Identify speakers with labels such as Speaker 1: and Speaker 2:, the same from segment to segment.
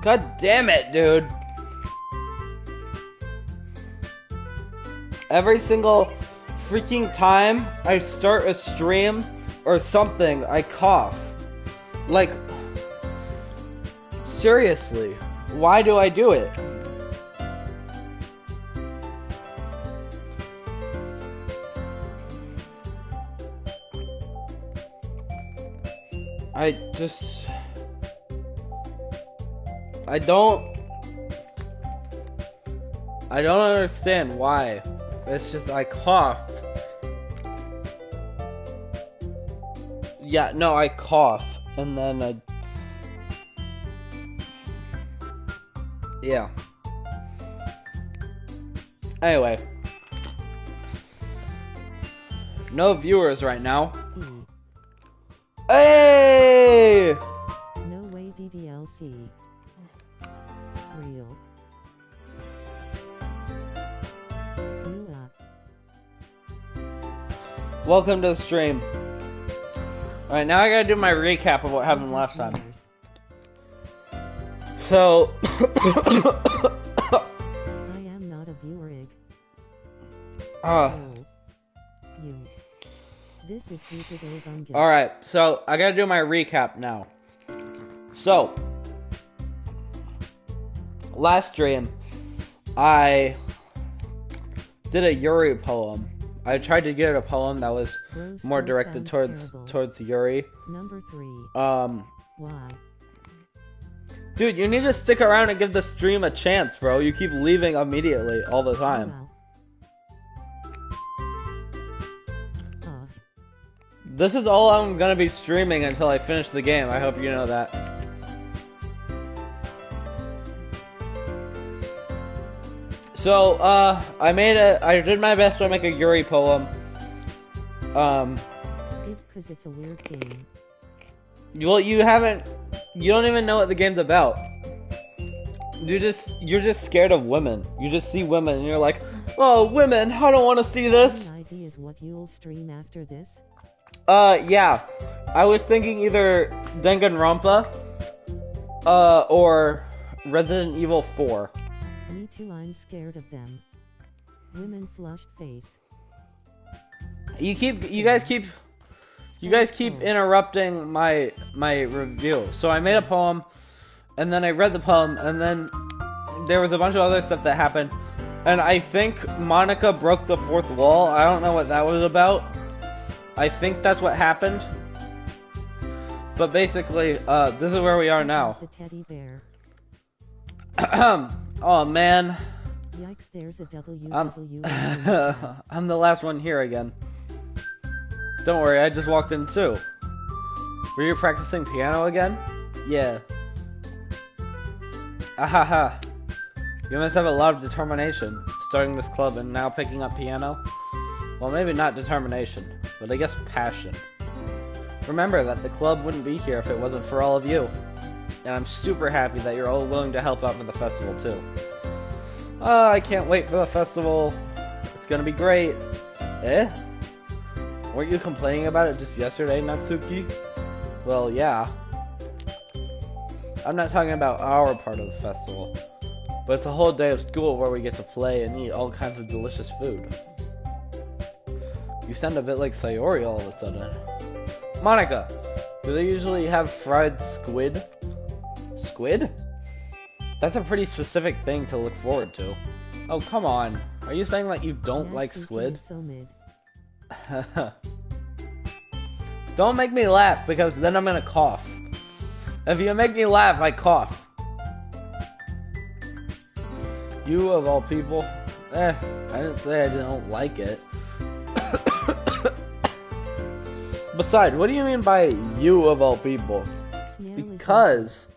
Speaker 1: God damn it, dude. Every single freaking time I start a stream or something, I cough. Like, seriously, why do I do it? I don't understand why. It's just I coughed. Yeah, no, I cough and then yeah. Anyway. No viewers right now. Hey!
Speaker 2: No way DDLC. Real.
Speaker 1: Welcome to the stream. Alright, now I gotta do my recap of what happened last time. So...
Speaker 2: I am not a viewer egg. You. This is
Speaker 1: alright, so I gotta do my recap now. So... last stream, I did a Yuri poem. I tried to get a poem that was more directed towards Yuri.
Speaker 2: Number 3. Why?
Speaker 1: Dude, you need to stick around and give the stream a chance, bro. You keep leaving immediately all the time. This is all I'm gonna be streaming until I finish the game. I hope you know that. So, I did my best to make a Yuri poem.
Speaker 2: Because it's a weird game.
Speaker 1: Well, you don't even know what the game's about. You're just scared of women. You just see women and you're like, oh, women, I don't want to see this.
Speaker 2: Any ideas what you'll stream after this?
Speaker 1: Yeah. I was thinking either Danganronpa, or Resident Evil 4.
Speaker 2: Me too, I'm scared of them. Women flushed face.
Speaker 1: You guys keep interrupting my review. So I made a poem, and then I read the poem, and then there was a bunch of other stuff that happened, and I think Monica broke the fourth wall. I don't know what that was about. I think that's what happened. But basically, this is where we are now.
Speaker 2: The teddy bear.
Speaker 1: Oh man.
Speaker 2: Yikes, there's a
Speaker 1: I'm the last one here again. Don't worry, I just walked in too. Were you practicing piano again? Yeah. Ahaha. You must have a lot of determination, starting this club and now picking up piano. Well, maybe not determination, but I guess passion. Remember that the club wouldn't be here if it wasn't for all of you. And I'm super happy that you're all willing to help out for the festival too. I can't wait for the festival. It's gonna be great. Eh? Weren't you complaining about it just yesterday, Natsuki? Well, yeah. I'm not talking about our part of the festival, but it's a whole day of school where we get to play and eat all kinds of delicious food. You sound a bit like Sayori all of a sudden. Monica, do they usually have fried squid? Squid? That's a pretty specific thing to look forward to. Oh, come on. Are you saying that you don't like squid?
Speaker 2: So mid.
Speaker 1: Don't make me laugh, because then I'm gonna cough. If you make me laugh, I cough. You of all people? I didn't say I don't like it. Besides, what do you mean by you of all people? Because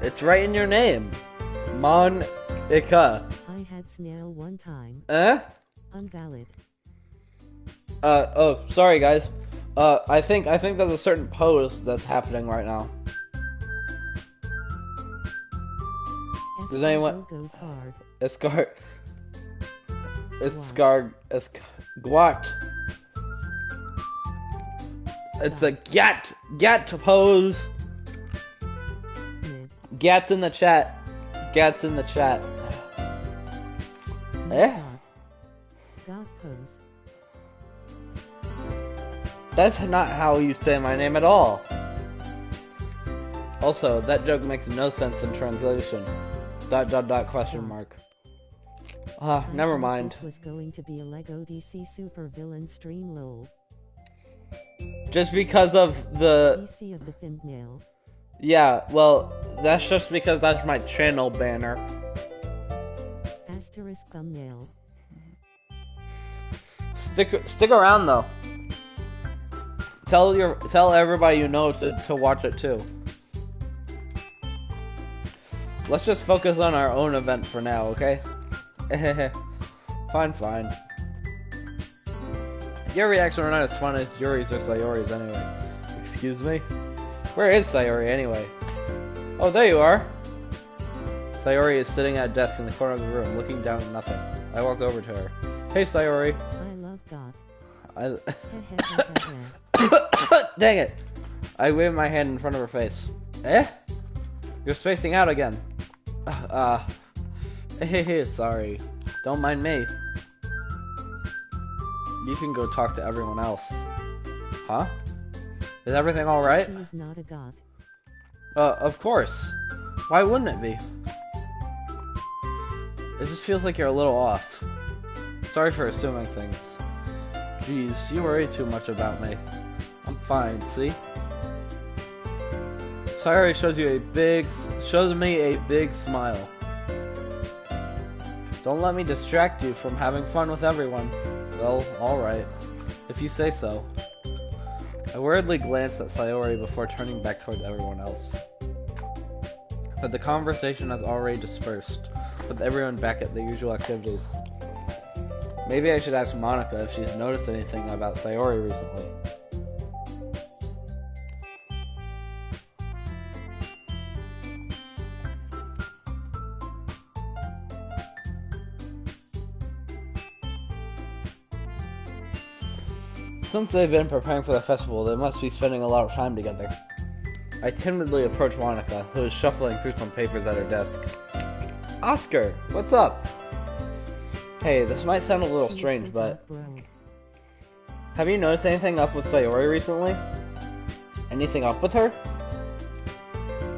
Speaker 1: it's right in your name. Monica.
Speaker 2: I had snail one time. Unvalid.
Speaker 1: Oh, sorry guys. I think there's a certain pose that's happening right now. Does anyone?
Speaker 2: Goes hard.
Speaker 1: Guat. It's the get pose.
Speaker 2: Mid.
Speaker 1: Gats in the chat. Gats in the chat. Eh?
Speaker 2: God pose.
Speaker 1: That's not how you say my name at all. Also, that joke makes no sense in translation. ... question mark. Ah, never mind.
Speaker 2: This was going to be a Lego DC super villain stream lol.
Speaker 1: Just because of the...
Speaker 2: DC of the thumbnail.
Speaker 1: Yeah, well, that's just because that's my channel banner.
Speaker 2: Asterisk thumbnail.
Speaker 1: Stick around though. Tell everybody you know to watch it too. Let's just focus on our own event for now, okay? Fine. Your reactions are not as fun as Yuri's or Sayori's anyway. Excuse me? Where is Sayori anyway? Oh, there you are! Sayori is sitting at a desk in the corner of the room, looking down at nothing. I walk over to her. Hey, Sayori.
Speaker 2: I love God.
Speaker 1: Dang it! I wave my hand in front of her face. Eh? You're spacing out again. Sorry. Don't mind me. You can go talk to everyone else. Huh? Is everything alright?
Speaker 2: She is not a goth.
Speaker 1: Of course. Why wouldn't it be? It just feels like you're a little off. Sorry for assuming things. Jeez, you worry too much about me. I'm fine, see? Sayori shows me a big smile. Don't let me distract you from having fun with everyone. Well, alright. If you say so. I worriedly glanced at Sayori before turning back towards everyone else. But the conversation has already dispersed, with everyone back at their usual activities. Maybe I should ask Monica if she's noticed anything about Sayori recently. Since they've been preparing for the festival, they must be spending a lot of time together. I timidly approach Monica, who is shuffling through some papers at her desk. Oscar, what's up? Hey, this might sound a little strange, but... have you noticed anything up with Sayori recently? Anything up with her?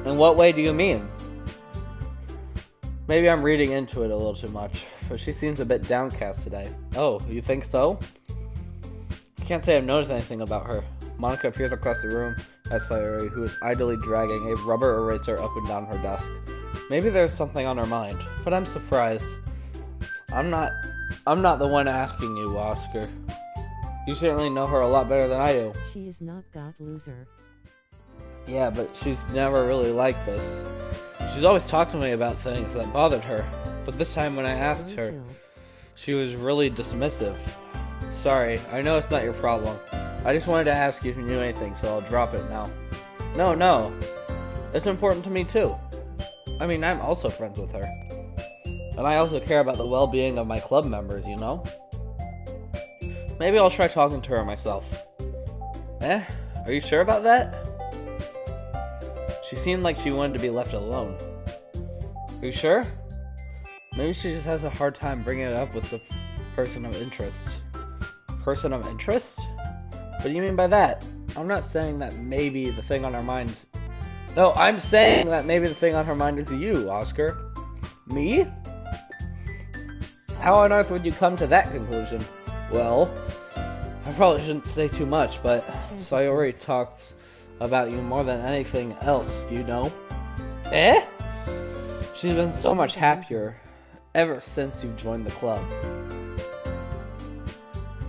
Speaker 1: In what way do you mean? Maybe I'm reading into it a little too much, but she seems a bit downcast today. Oh, you think so? I can't say I've noticed anything about her. Monica appears across the room at Sayori, who is idly dragging a rubber eraser up and down her desk. Maybe there's something on her mind, but I'm surprised. I'm not the one asking you, Oscar. You certainly know her a lot better than I do.
Speaker 2: She is not God loser.
Speaker 1: Yeah, but she's never really like this. She's always talked to me about things that bothered her, but this time when I asked her, she was really dismissive. Sorry, I know it's not your problem. I just wanted to ask you if you knew anything, so I'll drop it now. No. It's important to me too. I mean, I'm also friends with her. And I also care about the well-being of my club members, you know? Maybe I'll try talking to her myself. Eh? Are you sure about that? She seemed like she wanted to be left alone. Are you sure? Maybe she just has a hard time bringing it up with the person of interest. Person of interest? What do you mean by that? I'm not saying that maybe the thing on her mind... No, I'm saying that maybe the thing on her mind is you, Oscar. Me? How on earth would you come to that conclusion? Well, I probably shouldn't say too much, but Sayori talks about you more than anything else, you know? Eh? She's been so much happier ever since you've joined the club.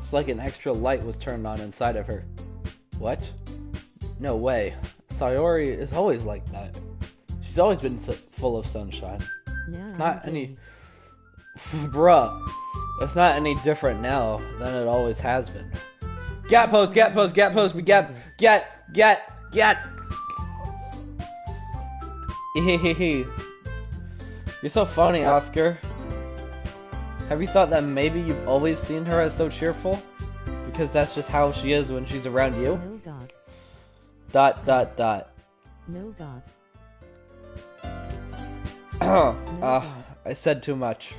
Speaker 1: It's like an extra light was turned on inside of her. What? No way. Sayori is always like that. She's always been full of sunshine.
Speaker 2: Yeah,
Speaker 1: It's not any... Bruh. It's not any different now than it always has been. Get post, get post, get post, get. You're so funny, Oscar. Have you thought that maybe you've always seen her as so cheerful? Because that's just how she is when she's around you?
Speaker 2: Oh God.
Speaker 1: Dot dot dot.
Speaker 2: No God.
Speaker 1: I said too much.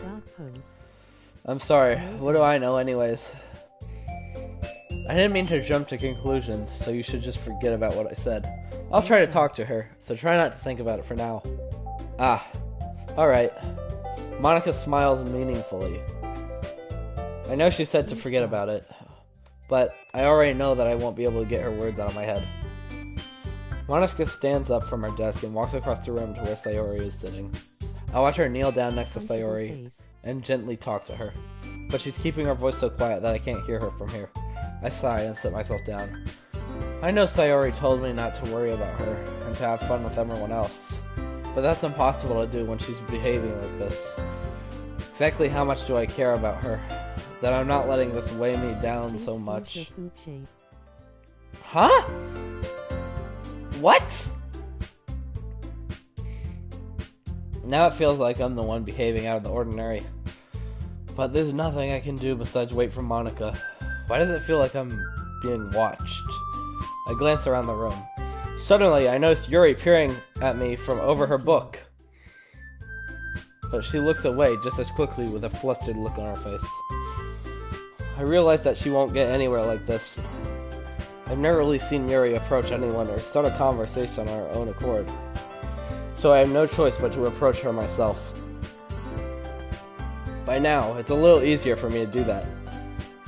Speaker 2: God pose.
Speaker 1: I'm sorry. What do I know anyways? I didn't mean to jump to conclusions, so you should just forget about what I said. I'll try to talk to her, so try not to think about it for now. Alright. Monica smiles meaningfully. I know she said to forget about it, but I already know that I won't be able to get her words out of my head. Monica stands up from her desk and walks across the room to where Sayori is sitting. I watch her kneel down next to Sayori and gently talk to her, but she's keeping her voice so quiet that I can't hear her from here. I sigh and sit myself down. I know Sayori told me not to worry about her and to have fun with everyone else, but that's impossible to do when she's behaving like this. Exactly how much do I care about her, that I'm not letting this weigh me down so much? Huh? What? Now it feels like I'm the one behaving out of the ordinary. But there's nothing I can do besides wait for Monica. Why does it feel like I'm being watched? I glance around the room. Suddenly, I notice Yuri peering at me from over her book. But she looks away just as quickly with a flustered look on her face. I realize that she won't get anywhere like this. I've never really seen Yuri approach anyone or start a conversation on her own accord. So I have no choice but to approach her myself. By now, it's a little easier for me to do that.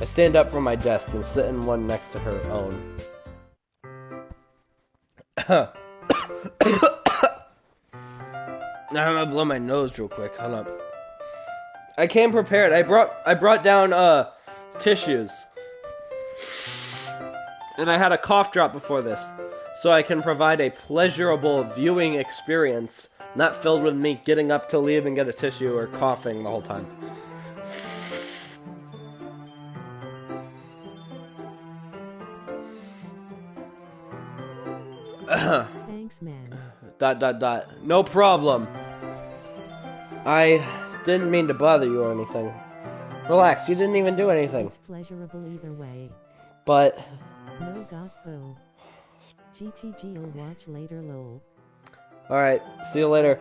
Speaker 1: I stand up from my desk and sit in one next to her own. Now I'm gonna blow my nose real quick. Hold up. I came prepared. I brought down tissues. And I had a cough drop before this, so I can provide a pleasurable viewing experience, not filled with me getting up to leave and get a tissue or coughing the whole time.
Speaker 2: Thanks, man.
Speaker 1: No problem. I didn't mean to bother you or anything. Relax, you didn't even do anything.
Speaker 2: It's pleasurable either way.
Speaker 1: But...
Speaker 2: No God po. GTG'll watch later lol.
Speaker 1: Alright, see you later.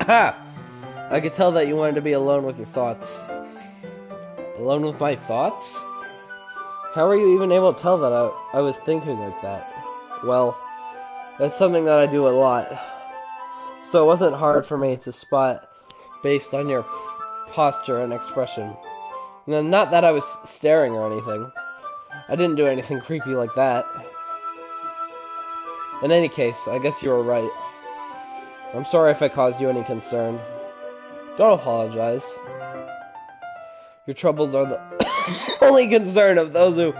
Speaker 1: I could tell that you wanted to be alone with your thoughts. Alone with my thoughts? How are you even able to tell that I was thinking like that? Well, that's something that I do a lot. So it wasn't hard for me to spot based on your posture and expression. And not that I was staring or anything. I didn't do anything creepy like that. In any case, I guess you were right. I'm sorry if I caused you any concern. Don't apologize. Your troubles are the only concern of those who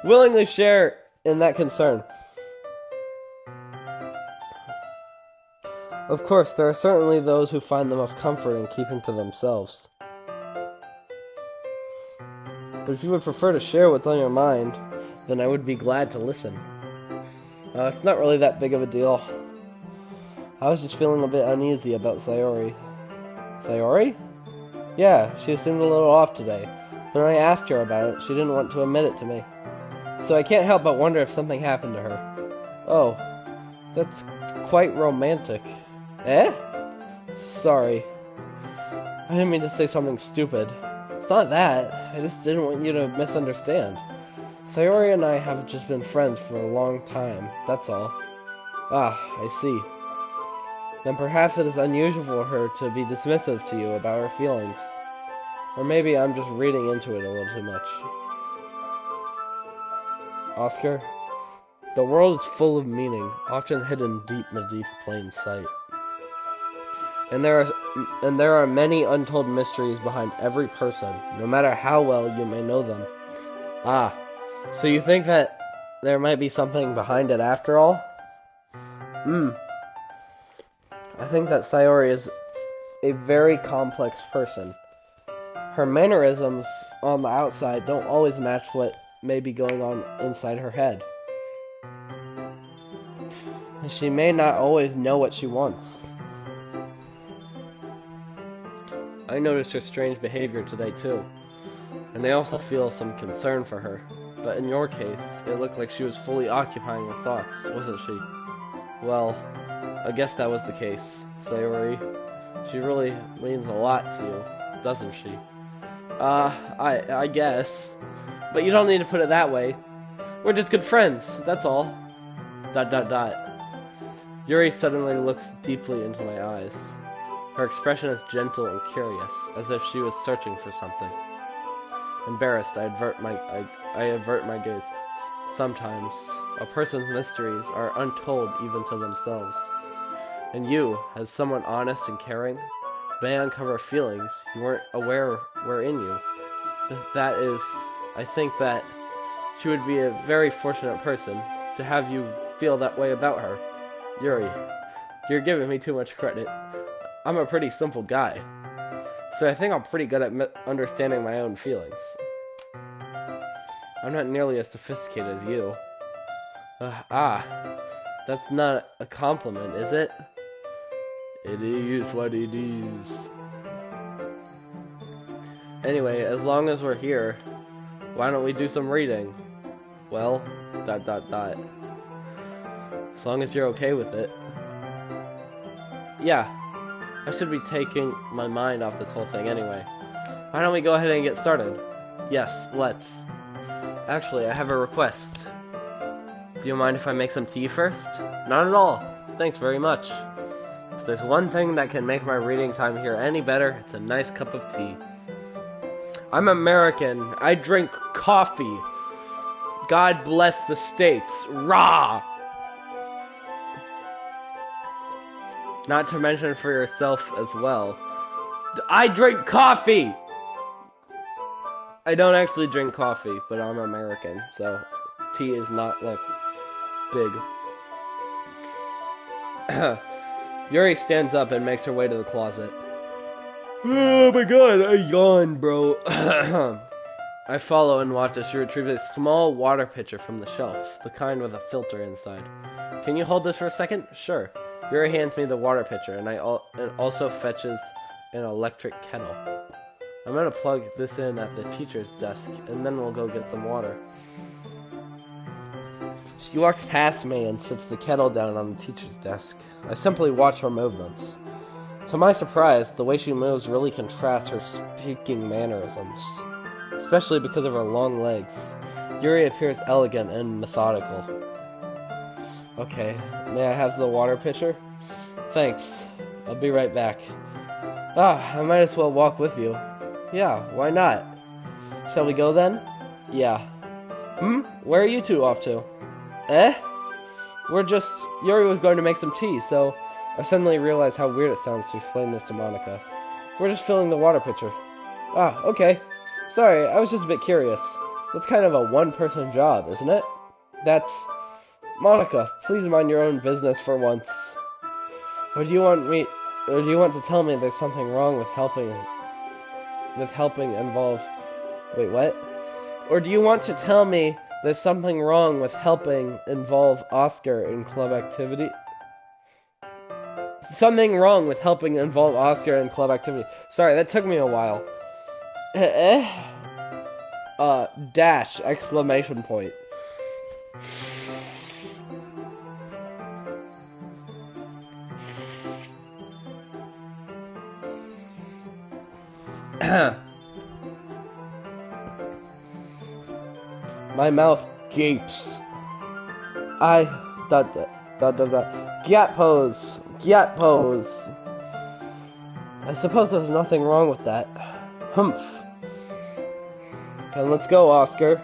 Speaker 1: willingly share in that concern. Of course, there are certainly those who find the most comfort in keeping to themselves. But if you would prefer to share what's on your mind, then I would be glad to listen. It's not really that big of a deal. I was just feeling a bit uneasy about Sayori. Sayori? Yeah, she seemed a little off today. But when I asked her about it, she didn't want to admit it to me. So I can't help but wonder if something happened to her. Oh, that's quite romantic. Eh? Sorry. I didn't mean to say something stupid. It's not that. I just didn't want you to misunderstand. Sayori and I have just been friends for a long time, that's all. Ah, I see. Then perhaps it is unusual for her to be dismissive to you about her feelings. Or maybe I'm just reading into it a little too much. Oscar, the world is full of meaning, often hidden deep beneath plain sight. And there are many untold mysteries behind every person, no matter how well you may know them. Ah, so you think that there might be something behind it after all? I think that Sayori is a very complex person. Her mannerisms on the outside don't always match what may be going on inside her head. And she may not always know what she wants. I noticed her strange behavior today too, and I also feel some concern for her, but but in your case, it looked like she was fully occupying her thoughts, wasn't she? Well, I guess that was the case, Sayori. She really means a lot to you, doesn't she? I guess. But you don't need to put it that way. We're just good friends, that's all. ... Yuri suddenly looks deeply into my eyes. Her expression is gentle and curious, as if she was searching for something. Embarrassed, I avert my gaze. Sometimes, a person's mysteries are untold even to themselves. And you, as someone honest and caring, may uncover feelings you weren't aware were in you. That is, I think that she would be a very fortunate person to have you feel that way about her. Yuri, you're giving me too much credit. I'm a pretty simple guy, so I think I'm pretty good at understanding my own feelings. I'm not nearly as sophisticated as you. That's not a compliment, is it? It is what it is. Anyway, as long as we're here, why don't we do some reading? Well, ... As long as you're okay with it. Yeah, I should be taking my mind off this whole thing anyway. Why don't we go ahead and get started? Yes, let's. Actually, I have a request. Do you mind if I make some tea first? Not at all. Thanks very much. If there's one thing that can make my reading time here any better, it's a nice cup of tea. I'm American. I drink coffee. God bless the States. Rah! Not to mention for yourself as well. I drink coffee! I don't actually drink coffee, but I'm American, so tea is not, like, big. Yuri stands up and makes her way to the closet. Oh my god, I yawned, bro. I follow and watch as she retrieves a small water pitcher from the shelf, the kind with a filter inside. Can you hold this for a second? Sure. Yuri hands me the water pitcher, and it also fetches an electric kettle. I'm gonna plug this in at the teacher's desk, and then we'll go get some water. She walks past me and sets the kettle down on the teacher's desk. I simply watch her movements. To my surprise, the way she moves really contrasts her speaking mannerisms, especially because of her long legs. Yuri appears elegant and methodical. Okay, may I have the water pitcher? Thanks. I'll be right back. I might as well walk with you. Yeah, why not? Shall we go then? Yeah. Where are you two off to? Yuri was going to make some tea, so I suddenly realized how weird it sounds to explain this to Monica. We're just filling the water pitcher. Okay. Sorry, I was just a bit curious. That's kind of a one-person job, isn't it? Monica, please mind your own business for once. Or do you want to tell me there's something wrong with helping involve... Wait, what? Or do you want to tell me there's something wrong with helping involve Oscar in club activity? Something wrong with helping involve Oscar in club activity. Sorry, that took me a while. Dash, exclamation point. My mouth gapes. Gap pose. I suppose there's nothing wrong with that. Humph. Then let's go, Oscar.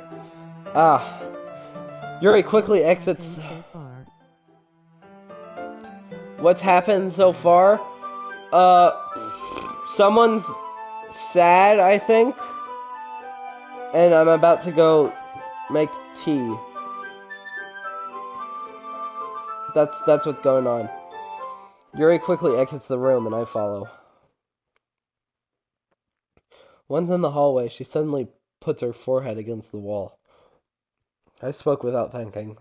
Speaker 1: Yuri quickly exits.
Speaker 2: So far.
Speaker 1: What's happened so far? Someone's sad, I think. And I'm about to go make tea. That's what's going on. Yuri quickly exits the room and I follow. Once in the hallway, she suddenly puts her forehead against the wall. I spoke without thinking.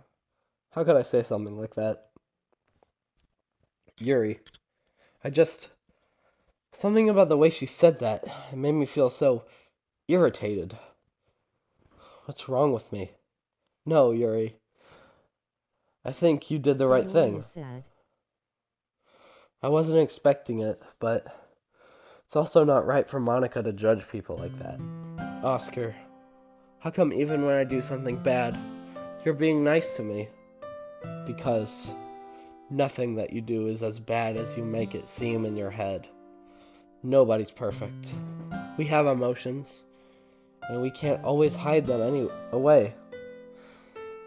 Speaker 1: How could I say something like that? Yuri. Something about the way she said that, it made me feel so irritated. What's wrong with me?
Speaker 3: No, Yuri. I think you did the right thing.
Speaker 2: Said.
Speaker 3: I wasn't expecting it, but it's also not right for Monica to judge people like that. Oscar, how come even when I do something bad, you're being nice to me? Because nothing that you do is as bad as you make it seem in your head. Nobody's perfect. We have emotions, and we can't always hide them away.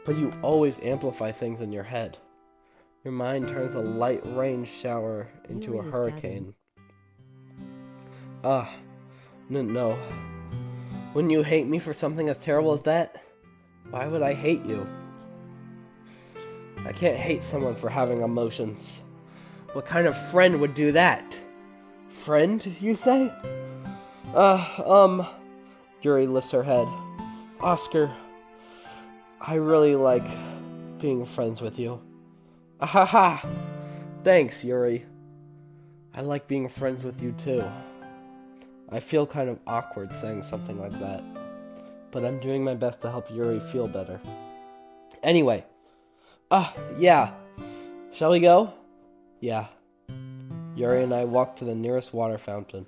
Speaker 3: But you always amplify things in your head. Your mind turns a light rain shower into a hurricane. No. Wouldn't you hate me for something as terrible as that? Why would I hate you? I can't hate someone for having emotions. What kind of friend would do that? Friend, you say? Yuri lifts her head. Oscar, I really like being friends with you. Ahaha! Thanks, Yuri. I like being friends with you too. I feel kind of awkward saying something like that, but I'm doing my best to help Yuri feel better. Anyway, yeah. Shall we go? Yeah. Yuri and I walk to the nearest water fountain.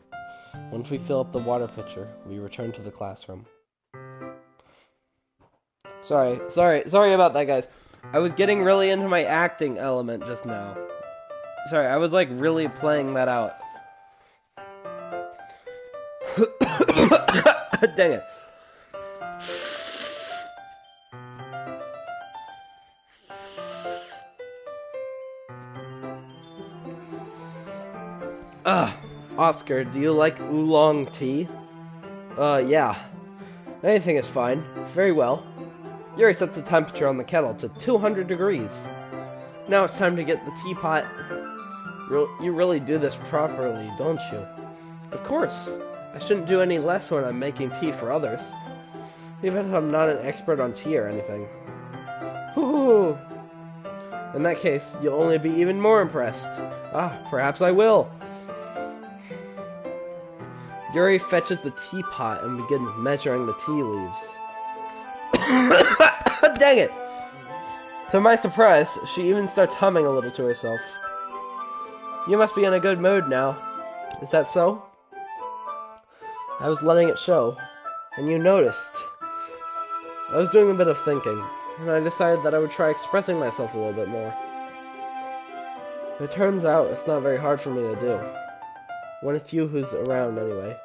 Speaker 3: Once we fill up the water pitcher, we return to the classroom. Sorry about that, guys. I was getting really into my acting element just now. Sorry, I was like really playing that out. Dang it. Oscar, do you like oolong tea? Yeah. Anything is fine. Very well. Yuri set the temperature on the kettle to 200 degrees. Now it's time to get the teapot. You really do this properly, don't you? Of course. I shouldn't do any less when I'm making tea for others. Even if I'm not an expert on tea or anything. Hoo-hoo! In that case, you'll only be even more impressed. Perhaps I will. Yuri fetches the teapot and begins measuring the tea leaves. Dang it! To my surprise, she even starts humming a little to herself. You must be in a good mood now. Is that so? I was letting it show, and you noticed. I was doing a bit of thinking, and I decided that I would try expressing myself a little bit more. It turns out it's not very hard for me to do. When it's you who's around, anyway.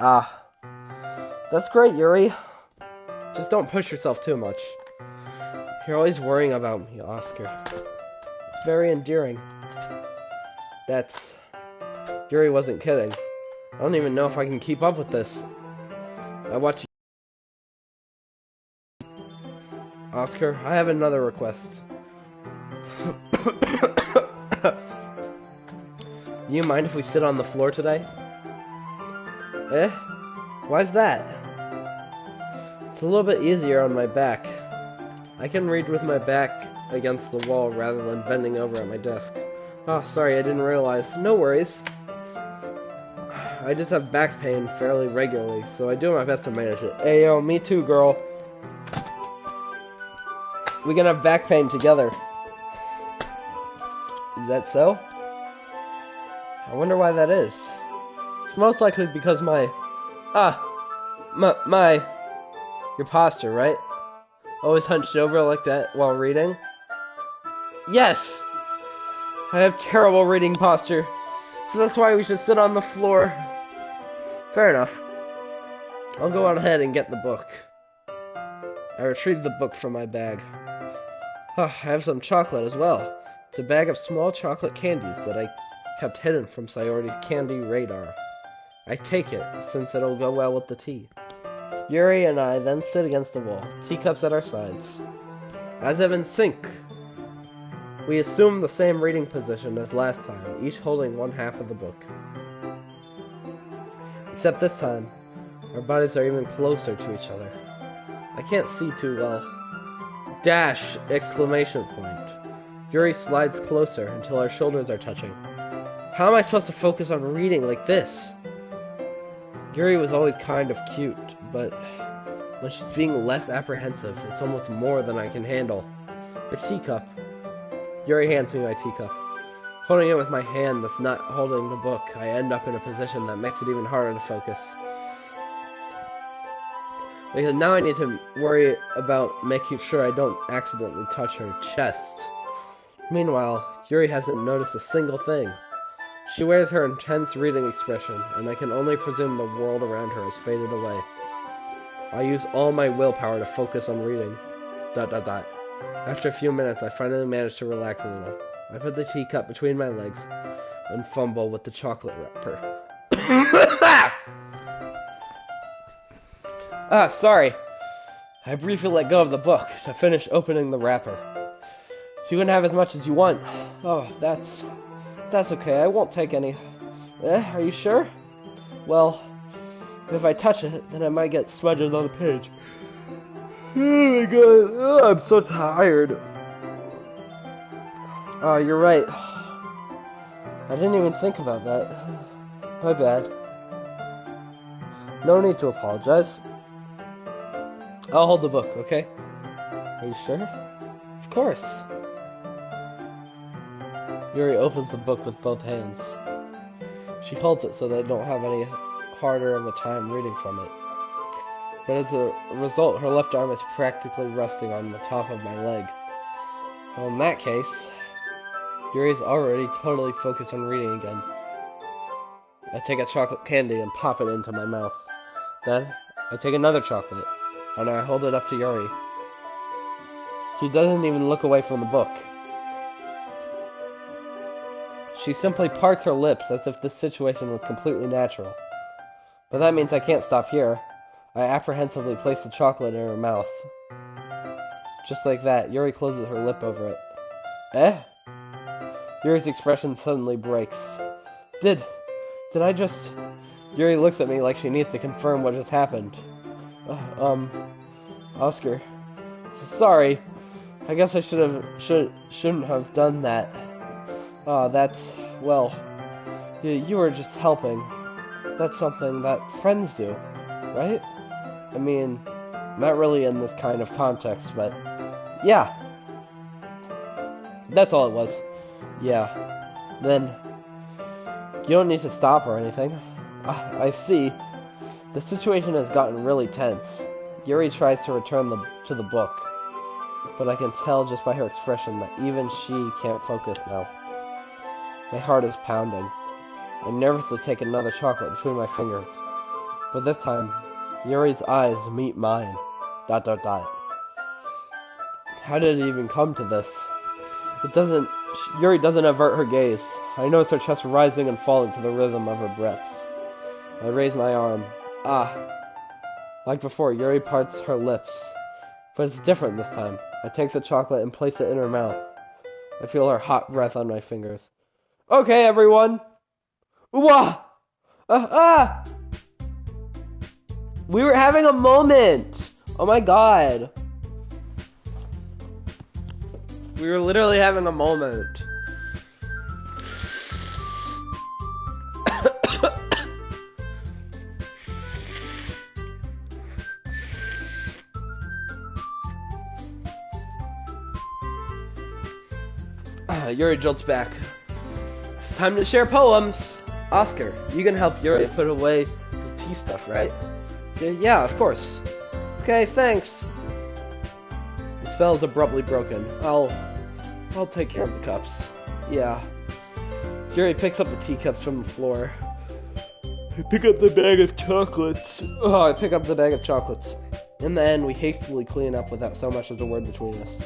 Speaker 3: That's great, Yuri. Just don't push yourself too much. You're always worrying about me, Oscar. It's very endearing. Yuri wasn't kidding. I don't even know if I can keep up with this. I watch you. Oscar, I have another request. Do you mind if we sit on the floor today? Why's that? It's a little bit easier on my back. I can read with my back against the wall rather than bending over at my desk. Oh, sorry, I didn't realize. No worries. I just have back pain fairly regularly, so I do my best to manage it. Hey, yo, me too, girl. We can have back pain together. Is that so? I wonder why that is. It's most likely because your posture, right? Always hunched over like that while reading? Yes! I have terrible reading posture, so that's why we should sit on the floor. Fair enough. I'll go on ahead and get the book. I retrieved the book from my bag. I have some chocolate as well. It's a bag of small chocolate candies that I kept hidden from Sayori's candy radar. I take it, since it'll go well with the tea. Yuri and I then sit against the wall, teacups at our sides. As if in sync, we assume the same reading position as last time, each holding one half of the book. Except this time, our bodies are even closer to each other. I can't see too well. Dash! Exclamation point. Yuri slides closer until our shoulders are touching. How am I supposed to focus on reading like this? Yuri was always kind of cute, but When she's being less apprehensive, it's almost more than I can handle. Her teacup. Yuri hands me my teacup. Holding it with my hand that's not holding the book, I end up in a position that makes it even harder to focus. Because now I need to worry about making sure I don't accidentally touch her chest. Meanwhile, Yuri hasn't noticed a single thing. She wears her intense reading expression, and I can only presume the world around her has faded away. I use all my willpower to focus on reading. ... After a few minutes, I finally manage to relax a little. I put the teacup between my legs and fumble with the chocolate wrapper. Sorry. I briefly let go of the book to finish opening the wrapper. You can have as much as you want. Oh, that's okay. I won't take any. Are you sure? Well, if I touch it, then I might get smudges on the page. Oh my god, I'm so tired. Oh, you're right. I didn't even think about that. My bad. No need to apologize. I'll hold the book, okay? Are you sure? Of course. Yuri opens the book with both hands. She holds it so that I don't have any harder of a time reading from it. But as a result, her left arm is practically resting on the top of my leg. Well, in that case, Yuri's already totally focused on reading again. I take a chocolate candy and pop it into my mouth. Then, I take another chocolate, and I hold it up to Yuri. She doesn't even look away from the book. She simply parts her lips as if this situation was completely natural. But that means I can't stop here. I apprehensively place the chocolate in her mouth. Just like that, Yuri closes her lip over it. Yuri's expression suddenly breaks. Did I just... Yuri looks at me like she needs to confirm what just happened. Oscar. Sorry. I guess I shouldn't have done that. Well, you were just helping. That's something that friends do, right? I mean, not really in this kind of context, but yeah. That's all it was. Yeah. Then, you don't need to stop or anything. I see. The situation has gotten really tense. Yuri tries to return to the book, but I can tell just by her expression that even she can't focus now. My heart is pounding. I nervously take another chocolate between my fingers. But this time, Yuri's eyes meet mine. ... How did it even come to this? Yuri doesn't avert her gaze. I notice her chest rising and falling to the rhythm of her breaths. I raise my arm. Like before, Yuri parts her lips. But it's different this time. I take the chocolate and place it in her mouth. I feel her hot breath on my fingers. Okay, everyone. Ooh-wah! We were having a moment! Oh my god. We were literally having a moment. Yuri jolts back. It's time to share poems. Oscar, you can help Yuri put away the tea stuff, right? Yeah, of course. Okay, thanks. The spell is abruptly broken. I'll take care of the cups. Yeah. Yuri picks up the teacups from the floor. I pick up the bag of chocolates. I pick up the bag of chocolates. In the end, we hastily clean up without so much as a word between us.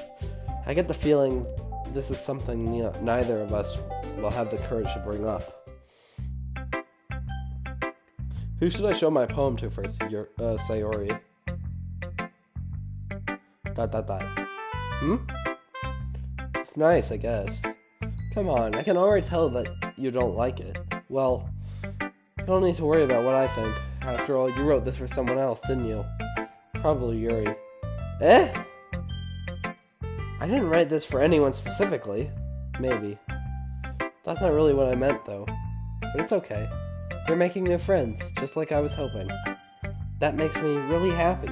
Speaker 3: I get the feeling this is something neither of us will have the courage to bring up. Who should I show my poem to first? Sayori. ... It's nice, I guess. Come on, I can already tell that you don't like it. Well, you don't need to worry about what I think. After all, you wrote this for someone else, didn't you? Probably Yuri. I didn't write this for anyone specifically. Maybe. That's not really what I meant, though. But it's okay. You're making new friends, just like I was hoping. That makes me really happy.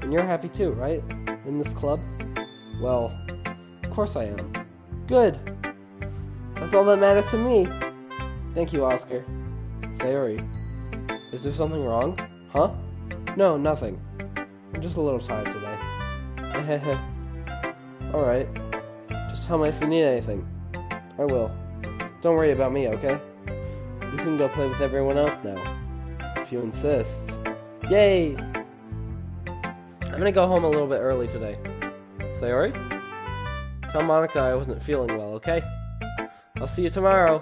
Speaker 3: And you're happy too, right? In this club? Well, of course I am. Good. That's all that matters to me. Thank you, Oscar. Sayori, is there something wrong? Huh? No, nothing. I'm just a little tired today. Alright. Just tell me if you need anything. I will. Don't worry about me, okay? You can go play with everyone else now. If you insist. Yay! I'm gonna go home a little bit early today. Sayori? Tell Monica I wasn't feeling well, okay? I'll see you tomorrow.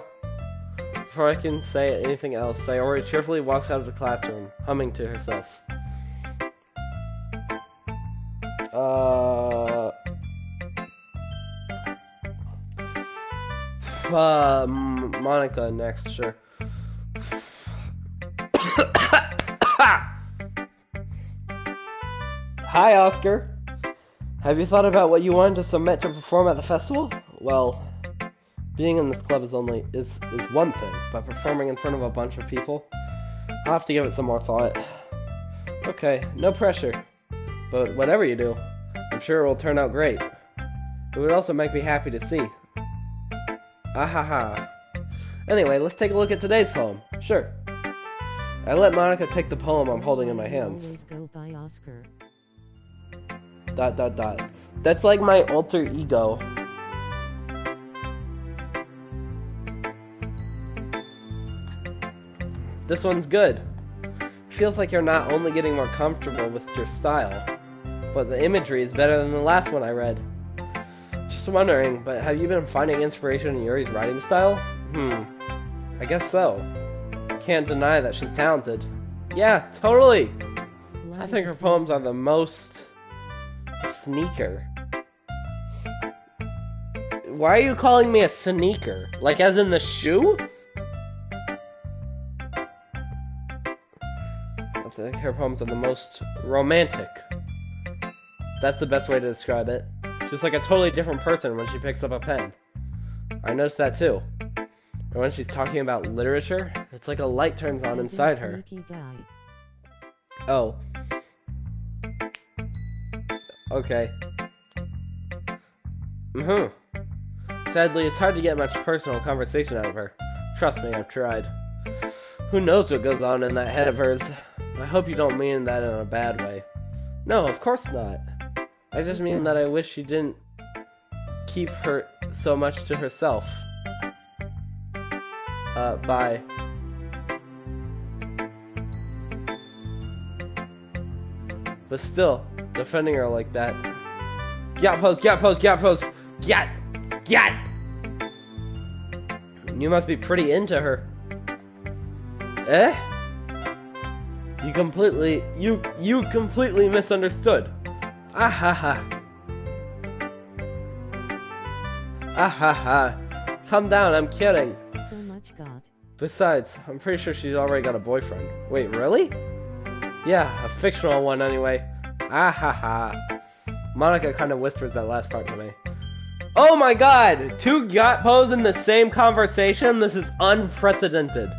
Speaker 3: Before I can say anything else, Sayori cheerfully walks out of the classroom, humming to herself. Monica next, sure. Hi, Oscar. Have you thought about what you wanted to submit to perform at the festival? Well, being in this club is one thing, but performing in front of a bunch of people, I'll have to give it some more thought. Okay, no pressure. But whatever you do, I'm sure it will turn out great. It would also make me happy to see. Ahaha. Anyway, let's take a look at today's poem. Sure. I let Monica take the poem I'm holding in my hands.
Speaker 2: Always go by Oscar. ...
Speaker 3: That's like my alter ego. This one's good. Feels like you're not only getting more comfortable with your style, but the imagery is better than the last one I read. Just wondering, but have you been finding inspiration in Yuri's writing style? I guess so. Can't deny that she's talented. Yeah, totally! I think her poems are the most... sneaker. Why are you calling me a sneaker? Like as in the shoe? I think her poems are the most romantic. That's the best way to describe it. She's like a totally different person when she picks up a pen. I noticed that too. And when she's talking about literature, it's like a light turns on inside her. Oh. Okay. Sadly, it's hard to get much personal conversation out of her. Trust me, I've tried. Who knows what goes on in that head of hers? I hope you don't mean that in a bad way. No, of course not. I just mean that I wish she didn't keep her so much to herself. Bye. But still, defending her like that. Gat pose, gat pose, gat pose, gat! Gat! You must be pretty into her. Eh? You completely misunderstood. Ahaha. Ahaha. Calm down, I'm kidding.
Speaker 2: So much God.
Speaker 3: Besides, I'm pretty sure she's already got a boyfriend. Wait, really? Yeah, a fictional one anyway. Ahaha. Monica kind of whispers that last part to me. Oh my god! 2 yacht pose in the same conversation? This is unprecedented.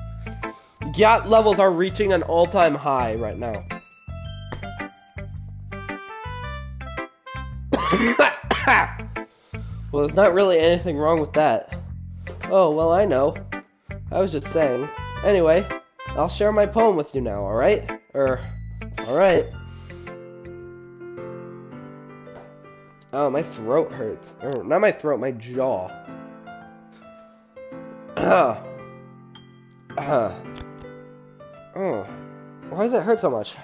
Speaker 3: Yacht levels are reaching an all-time high right now. Well, there's not really anything wrong with that. Oh, well, I know. I was just saying. Anyway, I'll share my poem with you now, alright? Alright. Oh, my throat hurts. Not my throat, my jaw. Oh, why does it hurt so much?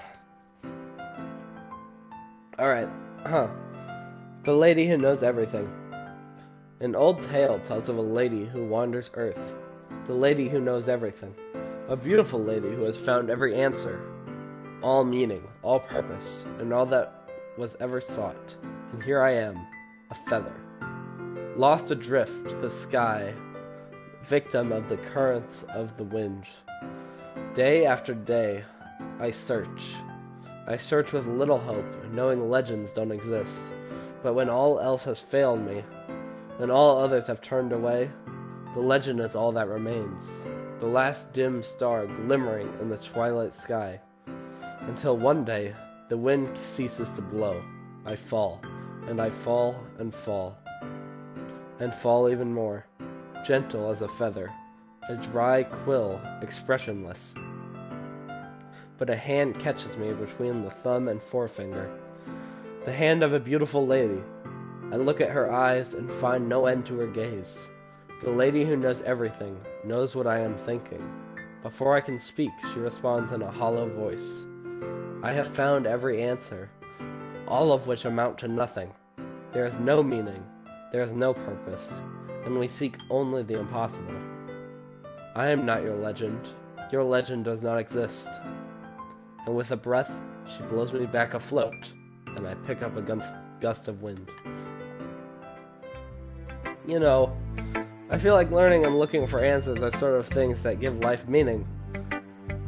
Speaker 3: Alright, The lady who knows everything. An old tale tells of a lady who wanders Earth. The lady who knows everything. A beautiful lady who has found every answer. All meaning, all purpose, and all that was ever sought. And here I am, a feather. Lost adrift to the sky, victim of the currents of the wind. Day after day, I search. I search with little hope, knowing legends don't exist. But when all else has failed me, when all others have turned away, the legend is all that remains. The last dim star glimmering in the twilight sky. Until one day, The wind ceases to blow. I fall, and I fall, and fall, and fall even more, gentle as a feather, a dry quill, expressionless. But a hand catches me between the thumb and forefinger, the hand of a beautiful lady. I look at her eyes and find no end to her gaze. The lady who knows everything, knows what I am thinking. Before I can speak, she responds in a hollow voice. I have found every answer, all of which amount to nothing. There is no meaning, there is no purpose, and we seek only the impossible. I am not your legend does not exist. And with a breath, she blows me back afloat, and I pick up a gust of wind. You know, I feel like learning and looking for answers are sort of things that give life meaning.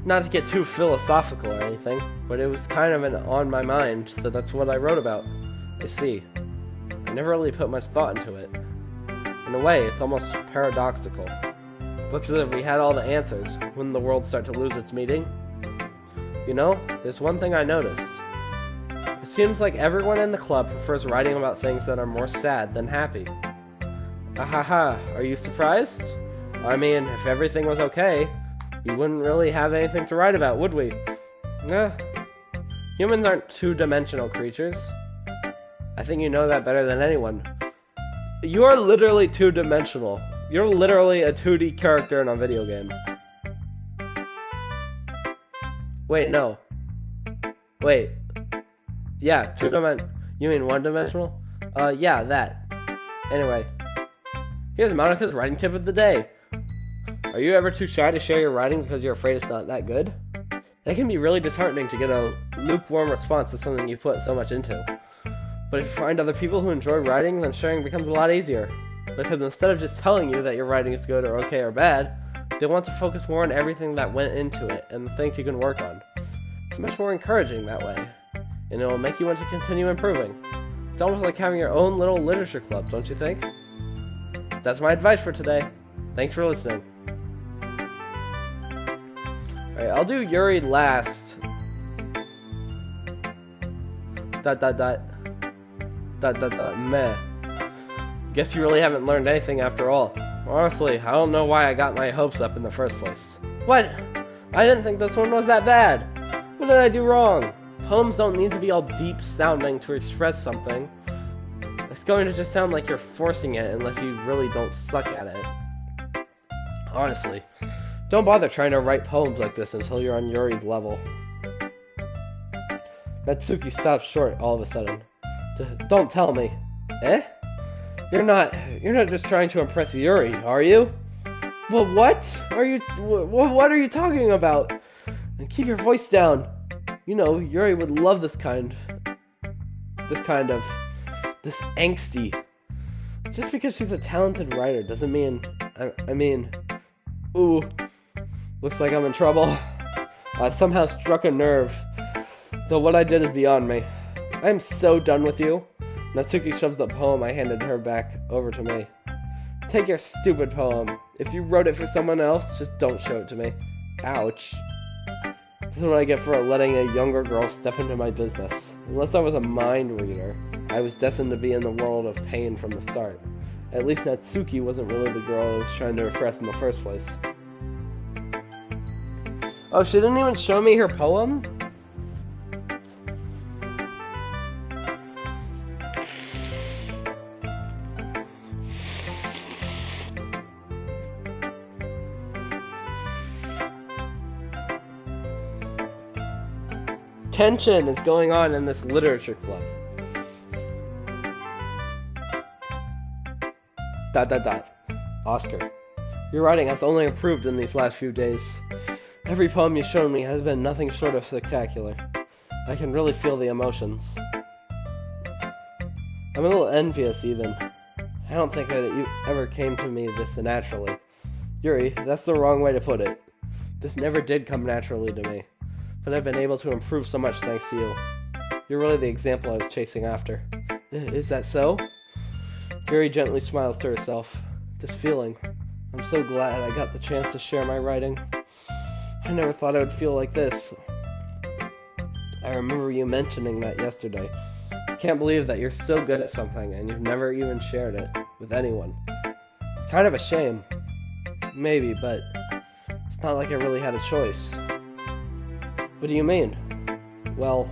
Speaker 3: Not to get too philosophical or anything, but it was kind of on my mind, so that's what I wrote about. I see. I never really put much thought into it. In a way, it's almost paradoxical. Looks as if we had all the answers, wouldn't the world start to lose its meaning? You know, there's one thing I noticed. It seems like everyone in the club prefers writing about things that are more sad than happy. Ahaha, are you surprised? I mean, if everything was okay, we wouldn't really have anything to write about, would we? Humans aren't two-dimensional creatures. I think you know that better than anyone. You are literally two-dimensional. You're literally a 2D character in a video game. Wait, no. Wait. Yeah, you mean one-dimensional? Yeah, that. Anyway. Here's Monica's writing tip of the day. Are you ever too shy to share your writing because you're afraid it's not that good? It can be really disheartening to get a lukewarm response to something you put so much into. But if you find other people who enjoy writing, then sharing becomes a lot easier. Because instead of just telling you that your writing is good or okay or bad, they want to focus more on everything that went into it and the things you can work on. It's much more encouraging that way, and it will make you want to continue improving. It's almost like having your own little literature club, don't you think? That's my advice for today. Thanks for listening. Alright, I'll do Yuri last. Meh. Guess you really haven't learned anything after all. Honestly, I don't know why I got my hopes up in the first place. What? I didn't think this one was that bad. What did I do wrong? Poems don't need to be all deep sounding to express something. It's going to just sound like you're forcing it unless you really don't suck at it. Honestly, don't bother trying to write poems like this until you're on Yuri's level. Natsuki stops short all of a sudden. Don't tell me. Eh? You're not just trying to impress Yuri, are you? Well, what are you talking about? And keep your voice down. You know, Yuri would love this angsty. Just because she's a talented writer doesn't mean, I mean, ooh, looks like I'm in trouble. I somehow struck a nerve, though what I did is beyond me. I am so done with you. Natsuki shoves the poem I handed her back over to me. Take your stupid poem. If you wrote it for someone else, just don't show it to me. Ouch. This is what I get for letting a younger girl step into my business. Unless I was a mind reader, I was destined to be in the world of pain from the start. At least Natsuki wasn't really the girl I was trying to impress in the first place. Oh, she didn't even show me her poem? Tension is going on in this literature club. ... Oscar, your writing has only improved in these last few days. Every poem you've shown me has been nothing short of spectacular. I can really feel the emotions. I'm a little envious, even. I don't think that you ever came to me this naturally. Yuri, that's the wrong way to put it. This never did come naturally to me. But I've been able to improve so much thanks to you. You're really the example I was chasing after. Is that so? Yuri gently smiles to herself. This feeling. I'm so glad I got the chance to share my writing. I never thought I would feel like this. I remember you mentioning that yesterday. I can't believe that you're so good at something and you've never even shared it with anyone. It's kind of a shame. Maybe, but it's not like I really had a choice. What do you mean? Well,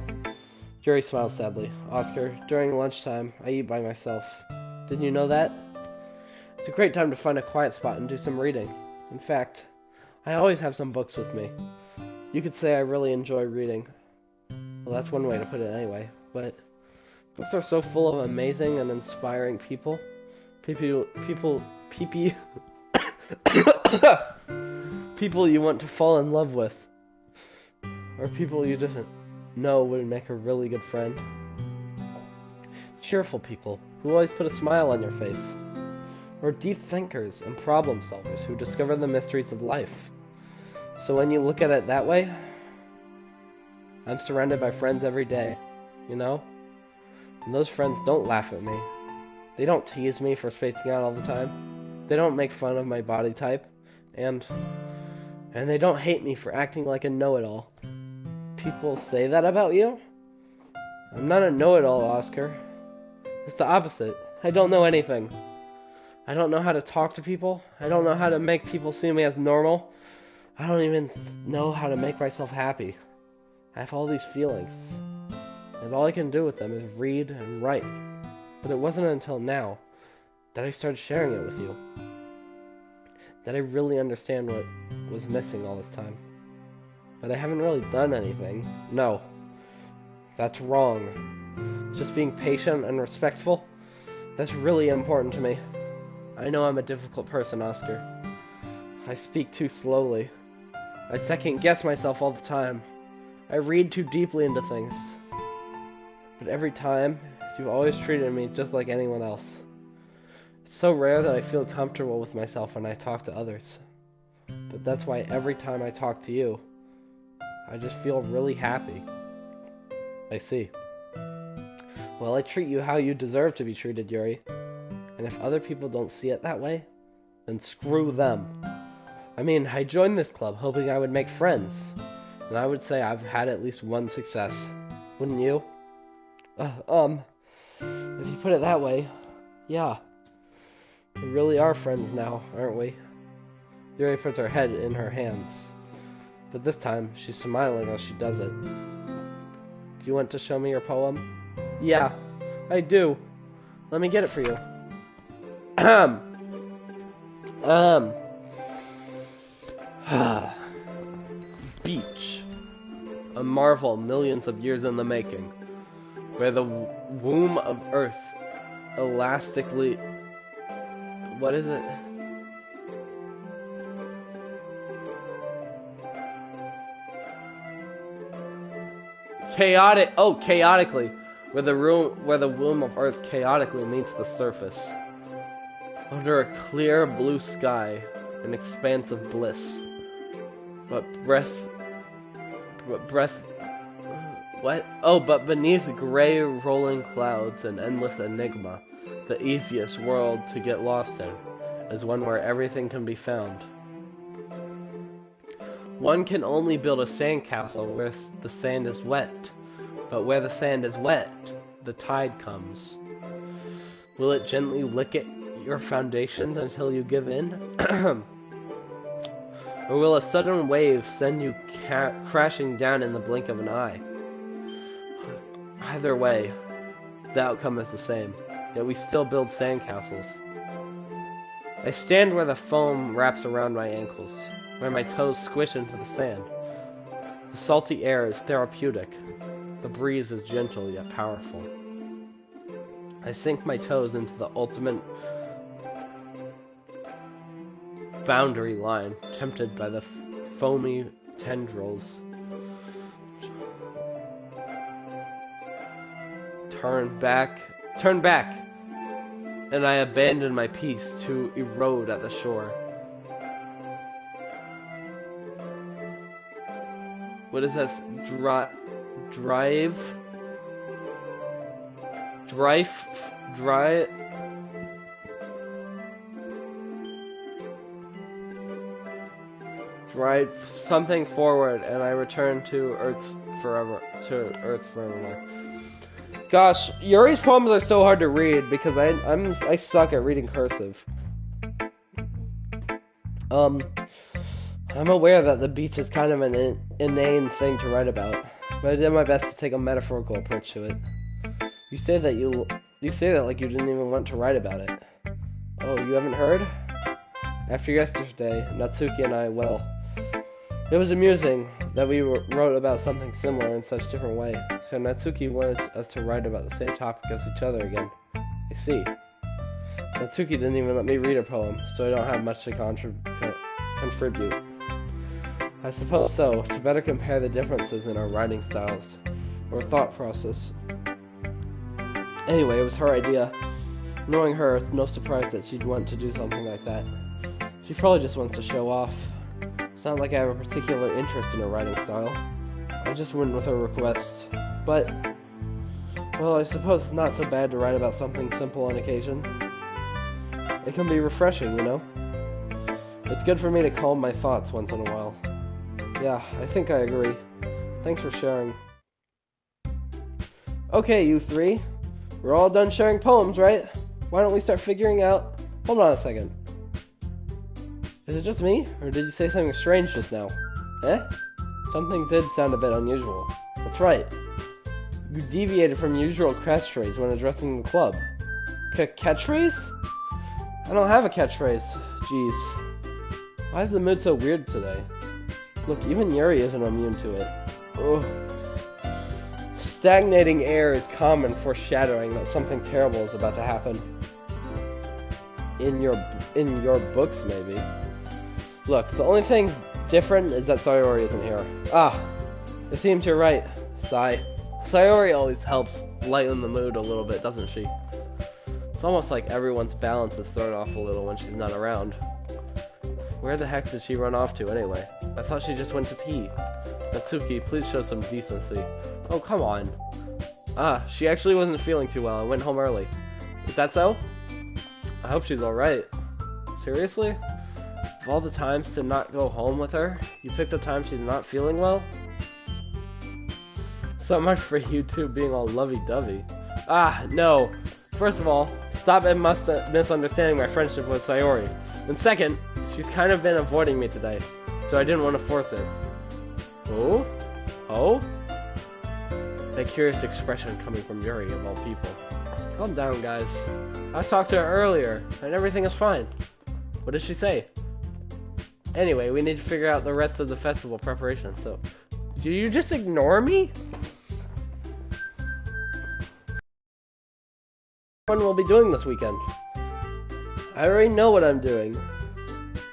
Speaker 3: Jerry smiled sadly. Oscar, during lunchtime, I eat by myself. Didn't you know that? It's a great time to find a quiet spot and do some reading. In fact, I always have some books with me. You could say I really enjoy reading. Well, that's one way to put it anyway, but books are so full of amazing and inspiring people. People you want to fall in love with. Or people you just know would make a really good friend. Cheerful people who always put a smile on your face. Or deep thinkers and problem solvers who discover the mysteries of life. So when you look at it that way, I'm surrounded by friends every day, you know? And those friends don't laugh at me. They don't tease me for spacing out all the time. They don't make fun of my body type. And they don't hate me for acting like a know-it-all. People say that about you? I'm not a know-it-all, Oscar. It's the opposite. I don't know anything. I don't know how to talk to people. I don't know how to make people see me as normal. I don't even know how to make myself happy. I have all these feelings, and all I can do with them is read and write. But it wasn't until now that I started sharing it with you that I really understand what was missing all this time. But I haven't really done anything. No, that's wrong. Just being patient and respectful, that's really important to me. I know I'm a difficult person, Oscar. I speak too slowly. I second guess myself all the time. I read too deeply into things. But every time, you've always treated me just like anyone else. It's so rare that I feel comfortable with myself when I talk to others. But that's why every time I talk to you, I just feel really happy. I see. Well, I treat you how you deserve to be treated, Yuri. And if other people don't see it that way, then screw them. I mean, I joined this club hoping I would make friends. And I would say I've had at least one success. Wouldn't you? If you put it that way, yeah. We really are friends now, aren't we? Yuri puts her head in her hands. But this time, she's smiling as she does it. Do you want to show me your poem? Yeah, I do. Let me get it for you. Beach. A marvel millions of years in the making, where the womb of Earth elastically... What is it? Chaotically. Where the womb of Earth chaotically meets the surface. Under a clear blue sky, an expanse of bliss. But beneath gray rolling clouds, an endless enigma. The easiest world to get lost in is one where everything can be found. One can only build a sandcastle where the sand is wet, but where the sand is wet, the tide comes. Will it gently lick at your foundations until you give in? Or will a sudden wave send you crashing down in the blink of an eye? Either way, the outcome is the same, yet we still build sandcastles. I stand where the foam wraps around my ankles, where my toes squish into the sand. The salty air is therapeutic. The breeze is gentle yet powerful. I sink my toes into the ultimate boundary line, tempted by the foamy tendrils. Turn back, and I abandon my peace to erode at the shore. What is that? Drive? Drive something forward, and I return to Earth's forever, to Earth forevermore. Gosh, Yuri's poems are so hard to read because I suck at reading cursive. I'm aware that the beach is kind of an inane thing to write about, but I did my best to take a metaphorical approach to it. You say that like you didn't even want to write about it. Oh, you haven't heard? After yesterday, Natsuki and I, well, it was amusing that we wrote about something similar in such different way. So Natsuki wanted us to write about the same topic as each other again. I see. Natsuki didn't even let me read a poem, so I don't have much to contribute. I suppose so, to better compare the differences in our writing styles, or thought process. Anyway, it was her idea. Knowing her, it's no surprise that she'd want to do something like that. She probably just wants to show off. It's not like I have a particular interest in her writing style. I just went with her request. But, well, I suppose it's not so bad to write about something simple on occasion. It can be refreshing, you know? It's good for me to calm my thoughts once in a while. Yeah, I think I agree. Thanks for sharing. Okay, you three. We're all done sharing poems, right? Why don't we start figuring out... Hold on a second. Is it just me? Or did you say something strange just now? Eh? Something did sound a bit unusual. That's right. You deviated from your usual catchphrase when addressing the club. Catchphrase? I don't have a catchphrase. Jeez. Why is the mood so weird today? Look, even Yuri isn't immune to it. Ugh. Stagnating air is common foreshadowing that something terrible is about to happen. In your books, maybe. Look, the only thing different is that Sayori isn't here. Ah, it seems you're right. Sigh. Sayori always helps lighten the mood a little bit, doesn't she? It's almost like everyone's balance is thrown off a little when she's not around. Where the heck did she run off to anyway? I thought she just went to pee. Natsuki, please show some decency. Oh, come on. Ah, she actually wasn't feeling too well. I went home early. Is that so? I hope she's alright. Seriously? Of all the times to not go home with her, you picked a time she's not feeling well? So much for you two being all lovey-dovey. Ah, no. First of all, stop misunderstanding my friendship with Sayori. And second, she's kind of been avoiding me today, so I didn't want to force it. Oh? Oh? That curious expression coming from Yuri, of all people. Calm down, guys. I talked to her earlier, and everything is fine. What did she say? Anyway, we need to figure out the rest of the festival preparation, so... Do you just ignore me? What will be doing this weekend? I already know what I'm doing.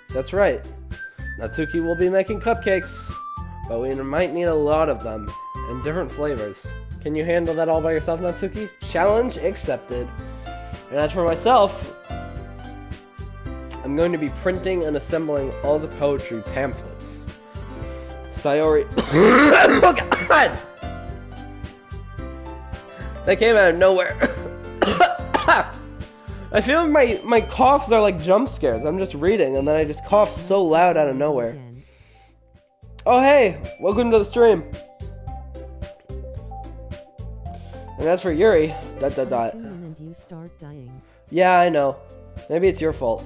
Speaker 3: That's right. Natsuki will be making cupcakes, but we might need a lot of them, in different flavors. Can you handle that all by yourself, Natsuki? Challenge accepted. And as for myself, I'm going to be printing and assembling all the poetry pamphlets. Sayori... Oh god! That came out of nowhere. I feel like my coughs are like jump scares. I'm just reading and then I just cough so loud out of nowhere. Oh hey! Welcome to the stream! And as for Yuri... ...
Speaker 2: And you start dying.
Speaker 3: Yeah, I know. Maybe it's your fault.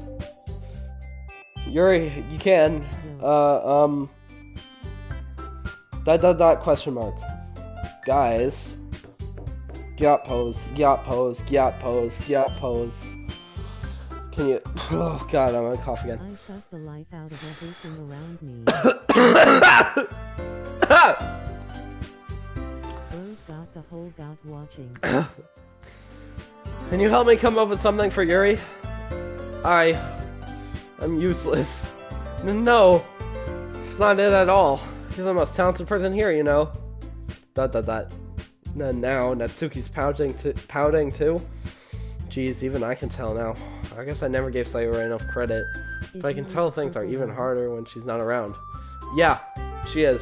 Speaker 3: Yuri, you can. ... question mark. Guys. Gyat pose, gyat pose, gyat pose, gyat pose. Can you... Oh god, I'm gonna cough again.
Speaker 2: I suck the life out of everything around me. Bro's got the whole got watching.
Speaker 3: Can you help me come up with something for Yuri? I'm useless. No, it's not it at all. You're the most talented person here, you know. ... Now, Natsuki's pouting too? Jeez, even I can tell now. I guess I never gave Sayori enough credit. But I can tell things are even harder when she's not around. Yeah, she is.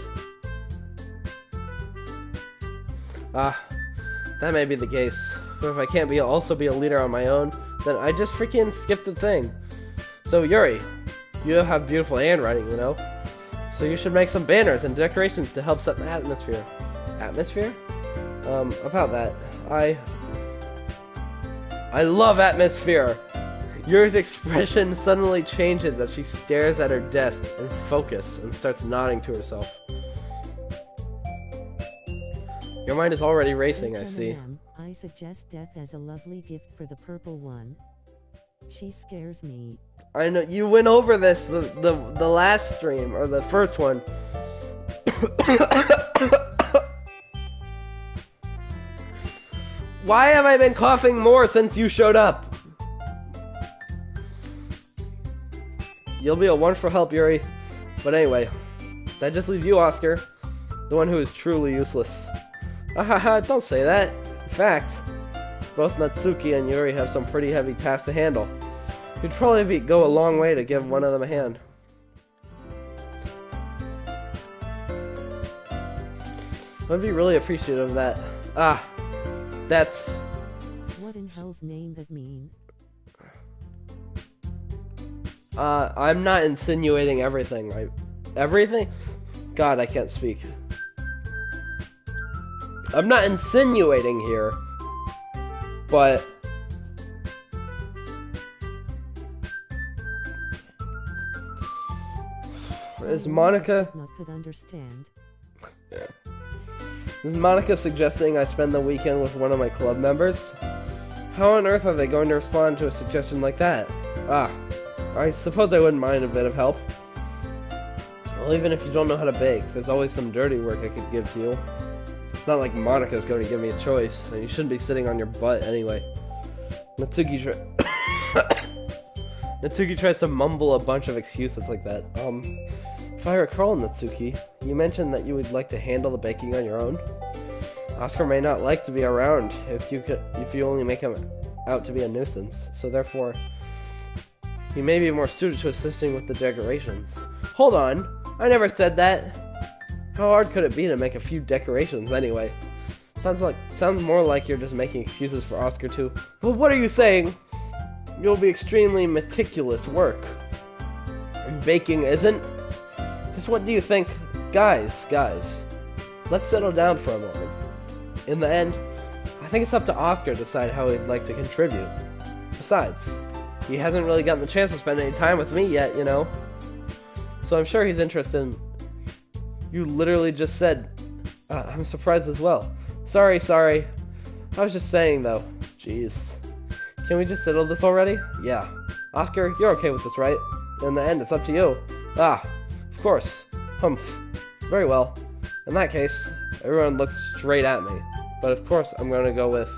Speaker 3: That may be the case. But if I can't also be a leader on my own, then I just freaking skipped the thing. So Yuri, you have beautiful handwriting, you know? So you should make some banners and decorations to help set the atmosphere. Atmosphere? About that. I love Atmosphere! Yuri's expression suddenly changes as she stares at her desk in focus and starts nodding to herself. Your mind is already racing, I see.
Speaker 2: I suggest death as a lovely gift for the purple one. She scares me.
Speaker 3: I know, you went over this the last stream, or the first one. Why have I been coughing more since you showed up? You'll be a one for help, Yuri. But anyway, that just leaves you, Oscar. The one who is truly useless. Ahaha, don't say that. In fact, both Natsuki and Yuri have some pretty heavy tasks to handle. You'd probably go a long way to give one of them a hand. I'd be really appreciative of that. That's...
Speaker 2: What in hell's name that mean?
Speaker 3: I'm not insinuating everything, right? Everything? God, I can't speak. I'm not insinuating here, but... Is Monica...
Speaker 2: could understand.
Speaker 3: Yeah. Is Monica suggesting I spend the weekend with one of my club members? How on earth are they going to respond to a suggestion like that? I suppose I wouldn't mind a bit of help. Well, even if you don't know how to bake, there's always some dirty work I could give to you. It's not like Monica's going to give me a choice, and you shouldn't be sitting on your butt anyway. Natsuki tries to mumble a bunch of excuses like that. If I recall, Natsuki, you mentioned that you would like to handle the baking on your own. Oscar may not like to be around if you only make him out to be a nuisance, so therefore, he may be more suited to assisting with the decorations. Hold on, I never said that. How hard could it be to make a few decorations anyway? Sounds more like you're just making excuses for Oscar too. But what are you saying? You'll be extremely meticulous work. And baking isn't? Just what do you think? Guys, let's settle down for a moment. In the end, I think it's up to Oscar to decide how he'd like to contribute. Besides, he hasn't really gotten the chance to spend any time with me yet, you know? So I'm sure he's interested in... You literally just said... I'm surprised as well. Sorry. I was just saying, though. Jeez. Can we just settle this already? Yeah. Oscar, you're okay with this, right? In the end, it's up to you. Of course. Humph. Very well. In that case, everyone looks straight at me. But of course, I'm gonna go with...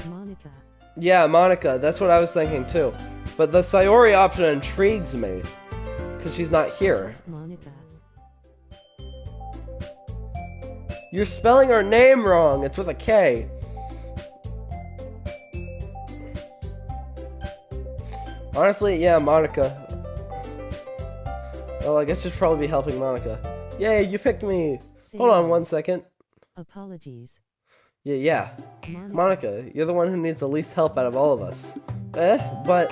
Speaker 2: Monica.
Speaker 3: Yeah, Monica. That's what I was thinking, too. But the Sayori option intrigues me. Because she's not here.
Speaker 2: Monica.
Speaker 3: You're spelling her name wrong. It's with a K. Honestly, yeah, Monica. Well, I guess you should probably be helping Monica. Yay, you picked me. Hold on 1 second.
Speaker 2: Apologies.
Speaker 3: Yeah. Monica, you're the one who needs the least help out of all of us. But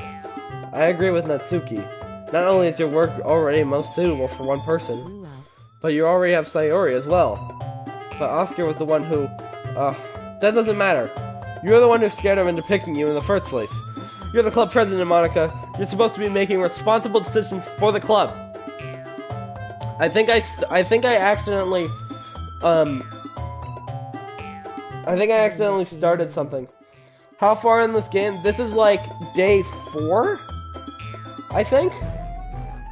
Speaker 3: I agree with Natsuki. Not only is your work already most suitable for one person, but you already have Sayori as well. But Oscar was the one who... that doesn't matter. You're the one who scared him into picking you in the first place. You're the club president, Monica. You're supposed to be making responsible decisions for the club. I think I accidentally... I think I accidentally started something. How far in this game? This is like day 4? I think?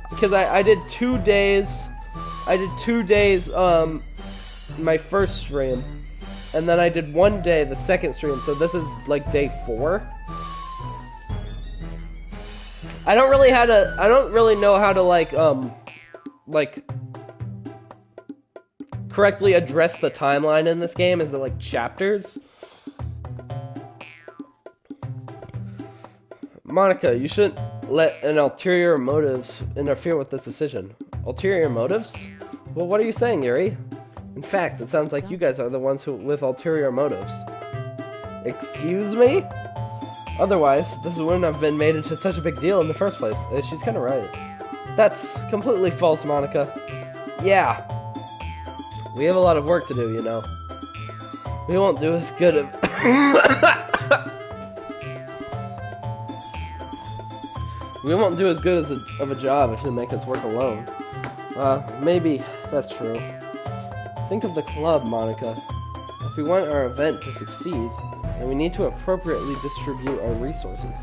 Speaker 3: Because I did 2 days... my first stream, and then I did 1 day the second stream, so this is like day 4. I don't really know how to like correctly address the timeline in this game. Is it like chapters? Monica, you shouldn't let an ulterior motives interfere with this decision. Ulterior motives? Well, what are you saying, Yuri? In fact, it sounds like you guys are the ones with ulterior motives. Excuse me? Otherwise, this wouldn't have been made into such a big deal in the first place. She's kind of right. That's completely false, Monica. Yeah. We have a lot of work to do, you know. We won't do as good of... We won't do as good of a job if you make us work alone. Maybe that's true. Think of the club, Monica. If we want our event to succeed, then we need to appropriately distribute our resources.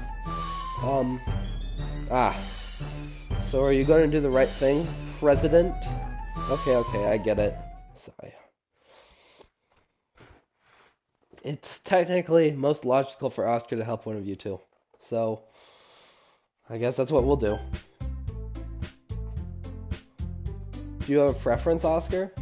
Speaker 3: So are you going to do the right thing, President? Okay, I get it. Sorry. It's technically most logical for Oscar to help one of you two. So, I guess that's what we'll do. Do you have a preference, Oscar?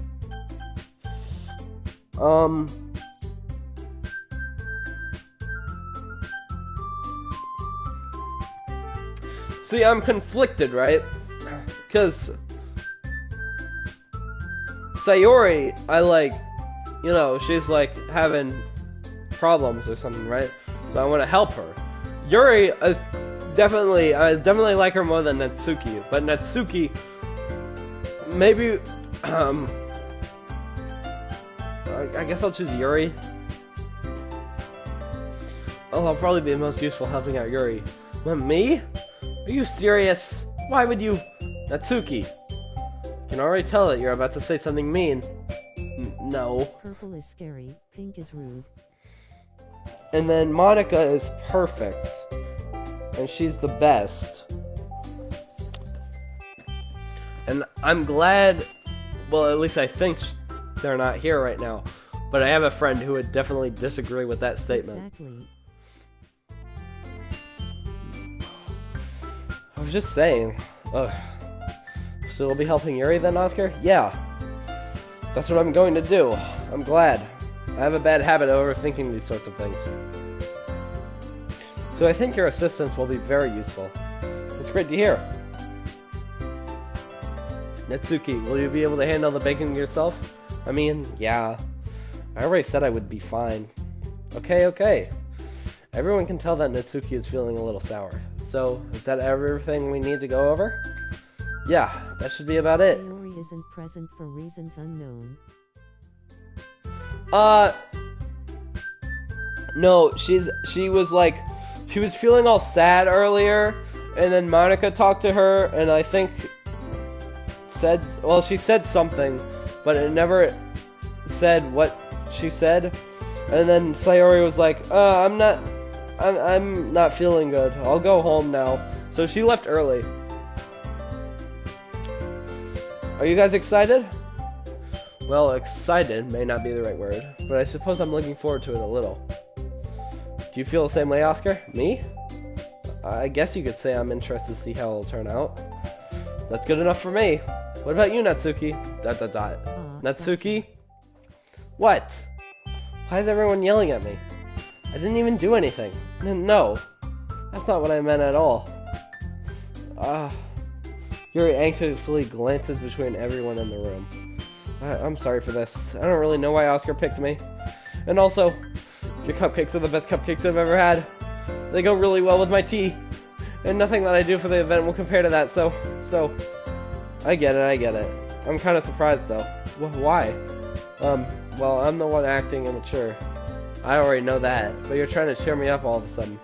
Speaker 3: See, I'm conflicted, right? Because Sayori, I like, you know, she's like having problems or something, right? So I want to help her. Yuri is definitely, I definitely like her more than Natsuki, but Natsuki, maybe, I guess I'll choose Yuri. Oh, I'll probably be the most useful helping out Yuri. But me? Are you serious? Why would you? Natsuki, I can already tell that you're about to say something mean. No.
Speaker 2: Purple is scary, pink is rude.
Speaker 3: And then Monica is perfect. And she's the best. And I'm glad, well, at least I think they're not here right now. But I have a friend who would definitely disagree with that statement.
Speaker 2: Exactly.
Speaker 3: I was just saying. Ugh. So we'll be helping Yuri then, Oscar? Yeah. That's what I'm going to do. I'm glad. I have a bad habit of overthinking these sorts of things. So I think your assistance will be very useful. That's great to hear. Natsuki, will you be able to handle the baking yourself? I mean, yeah. I already said I would be fine. Okay. Everyone can tell that Natsuki is feeling a little sour. So, is that everything we need to go over? Yeah, that should be about it.
Speaker 2: Sayori isn't present for reasons unknown.
Speaker 3: No, she was feeling all sad earlier, and then Monica talked to her, and I think she said something, but it never said what she said, and then Sayori was like, I'm not feeling good, I'll go home now, so she left early. Are you guys excited? Well, excited may not be the right word, but I suppose I'm looking forward to it a little. Do you feel the same way, Oscar? Me? I guess you could say I'm interested to see how it'll turn out. That's good enough for me. What about you, Natsuki? ... Natsuki?
Speaker 2: Gotcha.
Speaker 3: What? Why is everyone yelling at me? I didn't even do anything. No. That's not what I meant at all. Yuri anxiously glances between everyone in the room. I'm sorry for this. I don't really know why Oscar picked me. And also, your cupcakes are the best cupcakes I've ever had. They go really well with my tea. And nothing that I do for the event will compare to that, so... I get it. I'm kind of surprised, though. Why? Well, I'm the one acting immature. I already know that, but you're trying to cheer me up all of a sudden.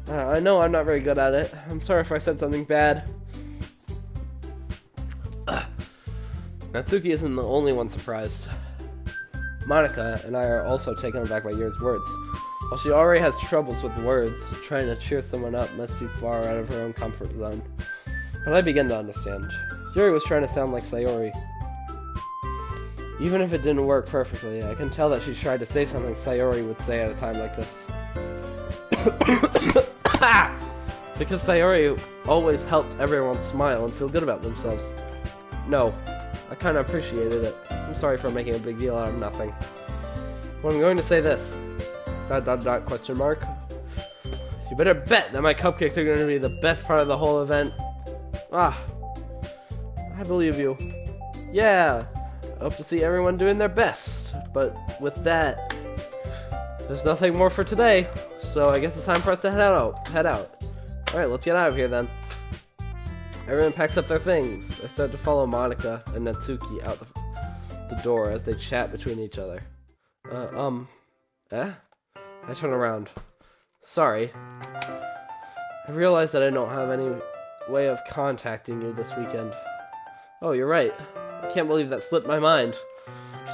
Speaker 3: I know I'm not very good at it. I'm sorry if I said something bad. Natsuki isn't the only one surprised. Monica and I are also taken aback by Yuri's words. While she already has troubles with words, trying to cheer someone up must be far out of her own comfort zone. But I begin to understand. Yuri was trying to sound like Sayori. Even if it didn't work perfectly, I can tell that she tried to say something Sayori would say at a time like this. Because Sayori always helped everyone smile and feel good about themselves. No, I kind of appreciated it. I'm sorry for making a big deal out of nothing. But I'm going to say this. ... question mark. You better bet that my cupcakes are going to be the best part of the whole event. I believe you. Yeah, I hope to see everyone doing their best. But with that, there's nothing more for today, so I guess it's time for us to head out. Alright, let's get out of here then. Everyone packs up their things. I start to follow Monica and Natsuki out the door as they chat between each other. I turn around. Sorry. I realize that I don't have any way of contacting you this weekend. Oh, you're right. I can't believe that slipped my mind.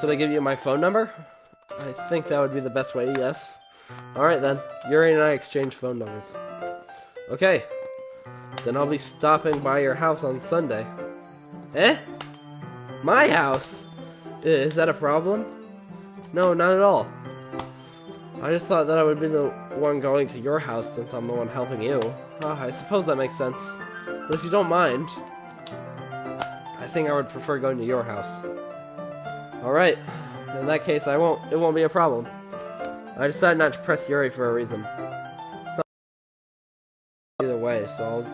Speaker 3: Should I give you my phone number? I think that would be the best way, yes. Alright then. Yuri and I exchange phone numbers. Okay. Then I'll be stopping by your house on Sunday. Eh? My house? Is that a problem? No, not at all. I just thought that I would be the one going to your house since I'm the one helping you. I suppose that makes sense. But if you don't mind, I think I would prefer going to your house. Alright. In that case, it won't be a problem. I decided not to press Yuri for a reason. It's not either way, so I'll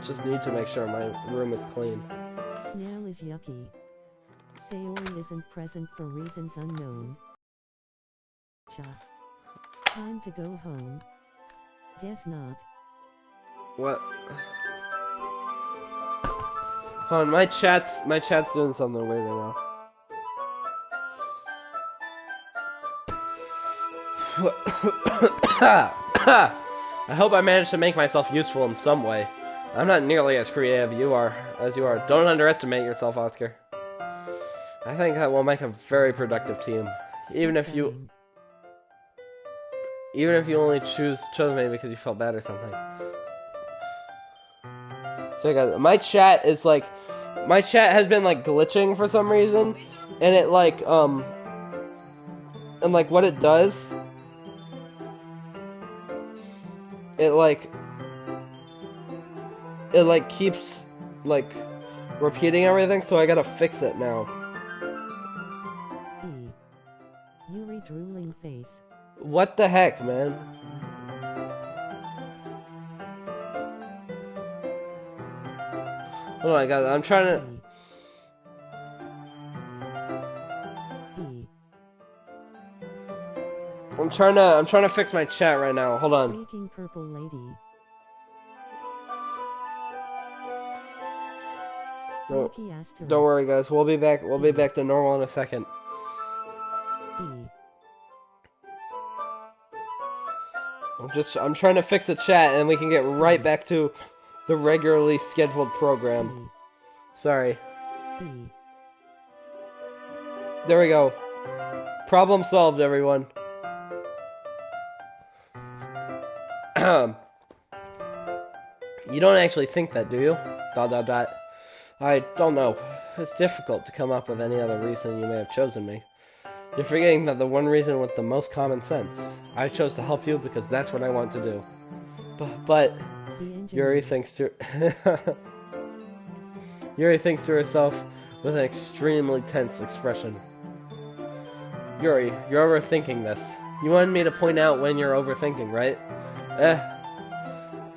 Speaker 3: just need to make sure my room is clean.
Speaker 2: Snail is yucky. Sayori isn't present for reasons unknown. Cha. Time to go home. Guess not.
Speaker 3: What? Hold on, my chat's doing something weird right now. I hope I managed to make myself useful in some way. I'm not nearly as creative as you are. Don't underestimate yourself, Oscar. I think that will make a very productive team. Even if you only chose me because you felt bad or something. So guys, my chat has been like glitching for some reason, and it like what it does, it keeps like repeating everything, so I gotta fix it now.
Speaker 2: Yuri drooling face.
Speaker 3: What the heck, man? Oh my god, I'm trying to fix my chat right now. Hold on.
Speaker 2: Freaking purple lady.
Speaker 3: No, don't worry guys, we'll be back to normal in a second. I'm trying to fix the chat and we can get right back to the regularly scheduled program. Sorry. There we go. Problem solved, everyone. You don't actually think that, do you? ... I don't know. It's difficult to come up with any other reason you may have chosen me. You're forgetting that the one reason with the most common sense. I chose to help you because that's what I want to do. But Yuri thinks to herself with an extremely tense expression. Yuri, you're overthinking this. You wanted me to point out when you're overthinking, right?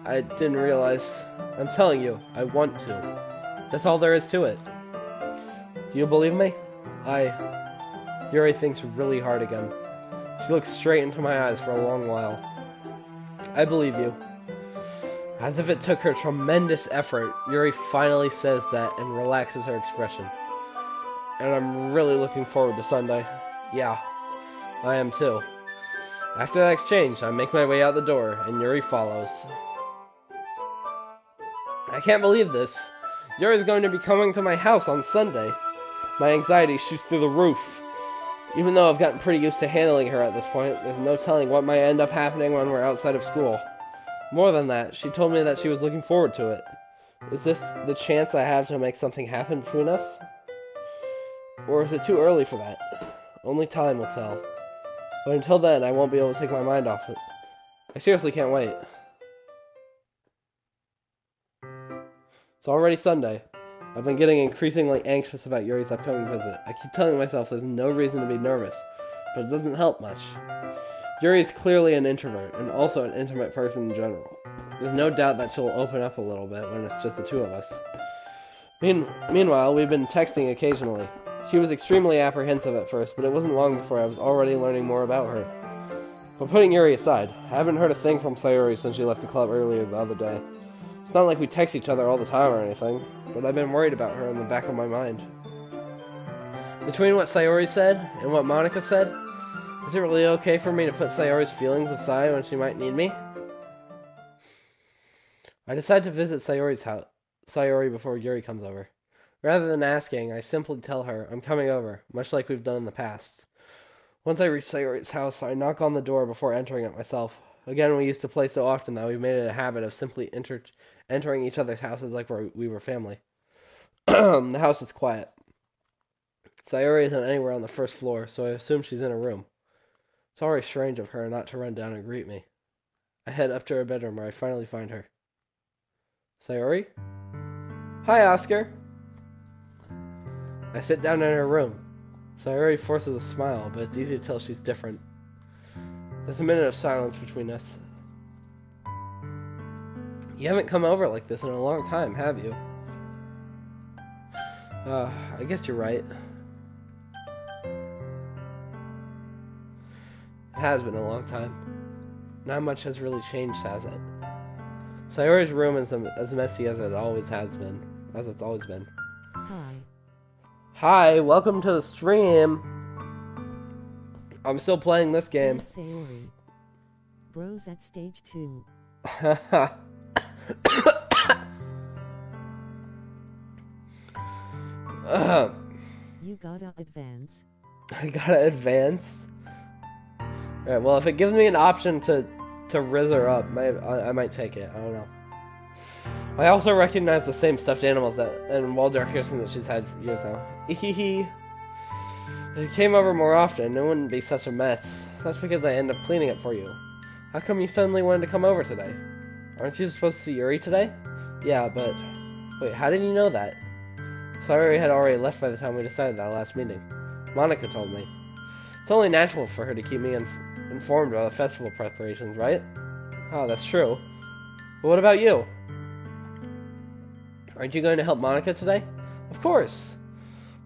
Speaker 3: I didn't realize. I'm telling you, I want to. That's all there is to it. Do you believe me? Yuri thinks really hard again. She looks straight into my eyes for a long while. I believe you. As if it took her tremendous effort, Yuri finally says that and relaxes her expression. And I'm really looking forward to Sunday. Yeah, I am too. After that exchange, I make my way out the door, and Yuri follows. I can't believe this. Yuri's going to be coming to my house on Sunday. My anxiety shoots through the roof. Even though I've gotten pretty used to handling her at this point, there's no telling what might end up happening when we're outside of school. More than that, she told me that she was looking forward to it. Is this the chance I have to make something happen between us? Or is it too early for that? Only time will tell. But until then, I won't be able to take my mind off it. I seriously can't wait. It's already Sunday. I've been getting increasingly anxious about Yuri's upcoming visit. I keep telling myself there's no reason to be nervous, but it doesn't help much. Yuri is clearly an introvert, and also an intimate person in general. There's no doubt that she'll open up a little bit when it's just the two of us. Meanwhile, we've been texting occasionally. She was extremely apprehensive at first, but it wasn't long before I was already learning more about her. But putting Yuri aside, I haven't heard a thing from Sayori since she left the club earlier the other day. It's not like we text each other all the time or anything, but I've been worried about her in the back of my mind. Between what Sayori said and what Monica said, is it really okay for me to put Sayori's feelings aside when she might need me? I decide to visit Sayori before Yuri comes over. Rather than asking, I simply tell her I'm coming over, much like we've done in the past. Once I reach Sayori's house, I knock on the door before entering it myself. Again, we used to play so often that we've made it a habit of simply entering each other's houses like we were family. The house is quiet. Sayori isn't anywhere on the first floor, so I assume she's in her room. It's already strange of her not to run down and greet me. I head up to her bedroom where I finally find her. Sayori? Hi, Oscar. I sit down in her room. Sayori forces a smile, but it's easy to tell she's different. There's a minute of silence between us. You haven't come over like this in a long time, have you? I guess you're right. It has been a long time. Not much has really changed, has it? Sayori's room is as messy as it always has been. As it's always been.
Speaker 2: Hi.
Speaker 3: Hi, welcome to the stream. I'm still playing this game.
Speaker 2: Sayori. Bros at stage 2. You gotta advance.
Speaker 3: I gotta advance? Alright, well, if it gives me an option to riz her up, I might take it. I don't know. I also recognize the same stuffed animals and wall decoration that she's had for years now. Ehehe. If you came over more often, it wouldn't be such a mess. That's because I end up cleaning it for you. How come you suddenly wanted to come over today? Aren't you supposed to see Yuri today? Yeah, but... Wait, how did you know that? Sayori had already left by the time we decided that last meeting. Monica told me. It's only natural for her to keep me informed about the festival preparations, right? Oh, that's true. But what about you? Aren't you going to help Monica today? Of course!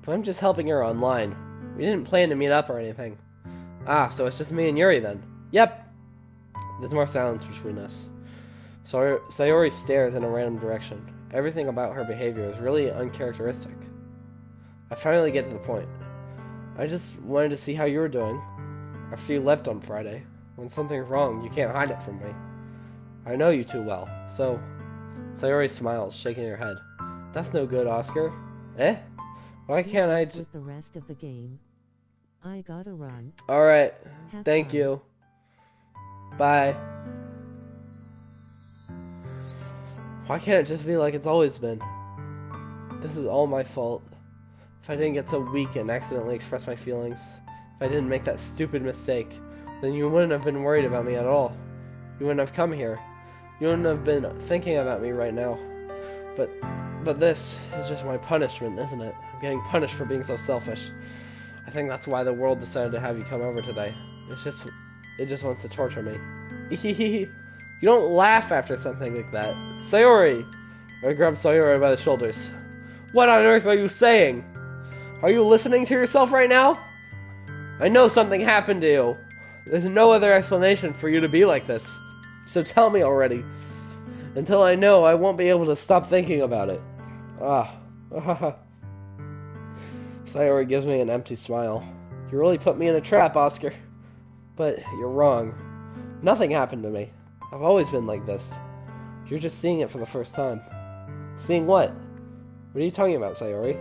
Speaker 3: But I'm just helping her online. We didn't plan to meet up or anything. Ah, so it's just me and Yuri then. Yep! There's more silence between us. Sayori stares in a random direction. Everything about her behavior is really uncharacteristic. I finally get to the point. I just wanted to see how you were doing. After you left on Friday. When something's wrong, you can't hide it from me. I know you too well, so... Sayori smiles, shaking her head. That's no good, Oscar. Eh? Why can't I
Speaker 2: with the rest of the game? I gotta run.
Speaker 3: Alright. Thank
Speaker 2: fun.
Speaker 3: you. Bye. Why can't it just be like it's always been? This is all my fault. If I didn't get so weak and accidentally express my feelings, if I didn't make that stupid mistake, then you wouldn't have been worried about me at all. You wouldn't have come here. You wouldn't have been thinking about me right now. But this is just my punishment, isn't it? I'm getting punished for being so selfish. I think that's why the world decided to have you come over today. It just wants to torture me. You don't laugh after something like that. Sayori! I grabbed Sayori by the shoulders. What on earth are you saying? Are you listening to yourself right now? I know something happened to you. There's no other explanation for you to be like this. So tell me already. Until I know, I won't be able to stop thinking about it. Sayori gives me an empty smile. You really put me in a trap, Oscar. But you're wrong. Nothing happened to me. I've always been like this. You're just seeing it for the first time. Seeing what? What are you talking about, Sayori?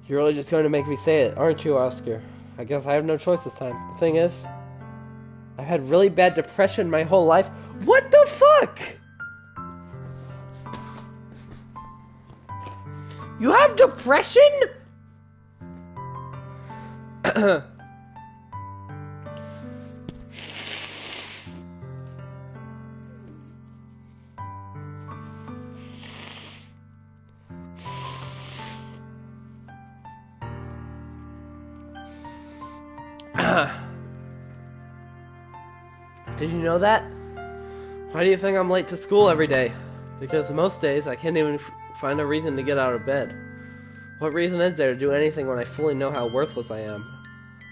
Speaker 3: You're really just going to make me say it, aren't you, Oscar? I guess I have no choice this time. The thing is, I've had really bad depression my whole life. What the fuck? You have depression? Did you know that? Why do you think I'm late to school every day? Because most days I can't even find a reason to get out of bed. What reason is there to do anything when I fully know how worthless I am?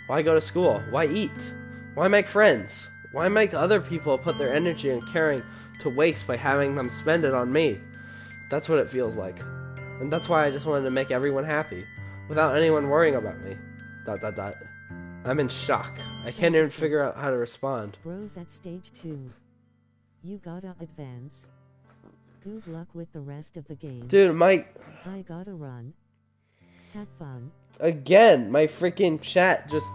Speaker 3: Why go to school? Why eat? Why make friends? Why make other people put their energy and caring to waste by having them spend it on me? That's what it feels like. And that's why I just wanted to make everyone happy, without anyone worrying about me. ... I'm in shock. I can't even figure out how to respond.
Speaker 2: Bros at stage 2. You gotta advance. Good luck with the rest of the game.
Speaker 3: Dude,
Speaker 2: I gotta run. Have fun.
Speaker 3: Again, my freaking chat just...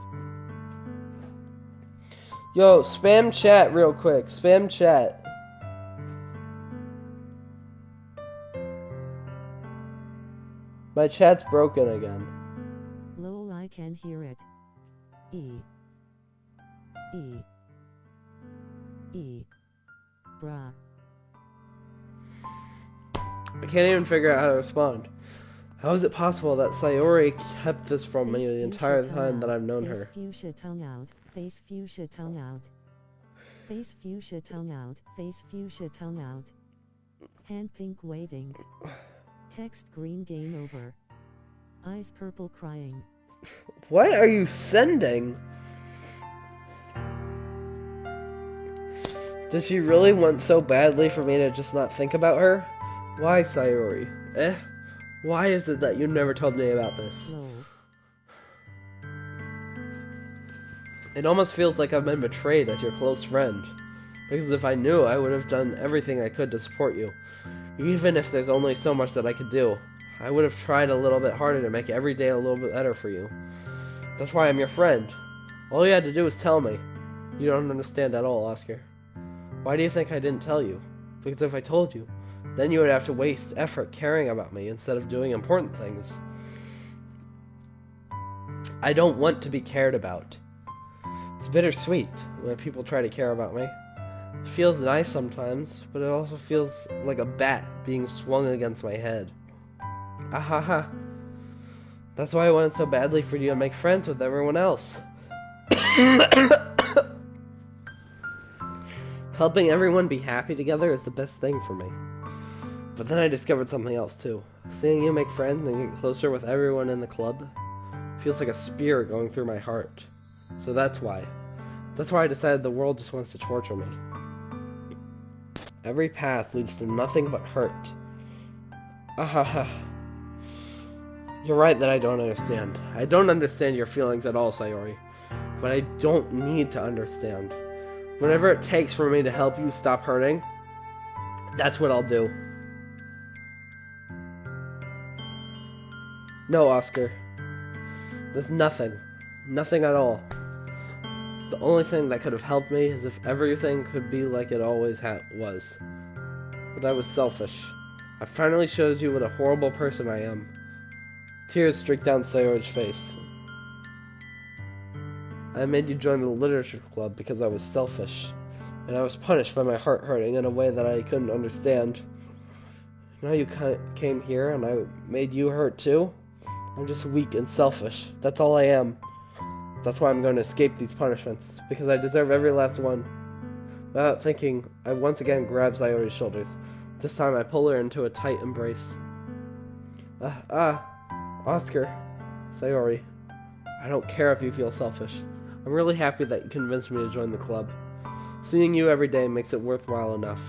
Speaker 3: Yo, spam chat real quick. Spam chat. My chat's broken again.
Speaker 2: Lol, I can hear it. Bruh.
Speaker 3: I can't even figure out how to respond. How is it possible that Sayori kept this from me the entire time that I've known her?
Speaker 2: Face fuchsia tongue out. Face fuchsia tongue out. Face fuchsia tongue out. Face fuchsia tongue out. Hand pink waving. Text green game over. Eyes purple crying.
Speaker 3: What are you sending? Does she really want so badly for me to just not think about her? Why, Sayori? Why is it that you never told me about this?
Speaker 2: Lol.
Speaker 3: It almost feels like I've been betrayed as your close friend. Because if I knew, I would have done everything I could to support you. Even if there's only so much that I could do. I would have tried a little bit harder to make every day a little bit better for you. That's why I'm your friend. All you had to do was tell me. You don't understand at all, Oscar. Why do you think I didn't tell you? Because if I told you, then you would have to waste effort caring about me instead of doing important things. I don't want to be cared about. It's bittersweet when people try to care about me. It feels nice sometimes, but it also feels like a bat being swung against my head. Ahaha. That's why I wanted so badly for you to make friends with everyone else. Helping everyone be happy together is the best thing for me. But then I discovered something else too. Seeing you make friends and get closer with everyone in the club feels like a spear going through my heart. So that's why. That's why I decided the world just wants to torture me. Every path leads to nothing but hurt. Ahaha. You're right that I don't understand. I don't understand your feelings at all, Sayori. But I don't need to understand. Whatever it takes for me to help you stop hurting, that's what I'll do. No, Oscar. There's nothing. Nothing at all. The only thing that could have helped me is if everything could be like it always was. But I was selfish. I finally showed you what a horrible person I am. Tears streaked down Sayori's face. I made you join the literature club because I was selfish, and I was punished by my heart hurting in a way that I couldn't understand. Now you came here and I made you hurt too? I'm just weak and selfish. That's all I am. That's why I'm going to escape these punishments, because I deserve every last one. Without thinking, I once again grab Sayori's shoulders. This time I pull her into a tight embrace. Oscar. Sayori. I don't care if you feel selfish. I'm really happy that you convinced me to join the club. Seeing you every day makes it worthwhile enough.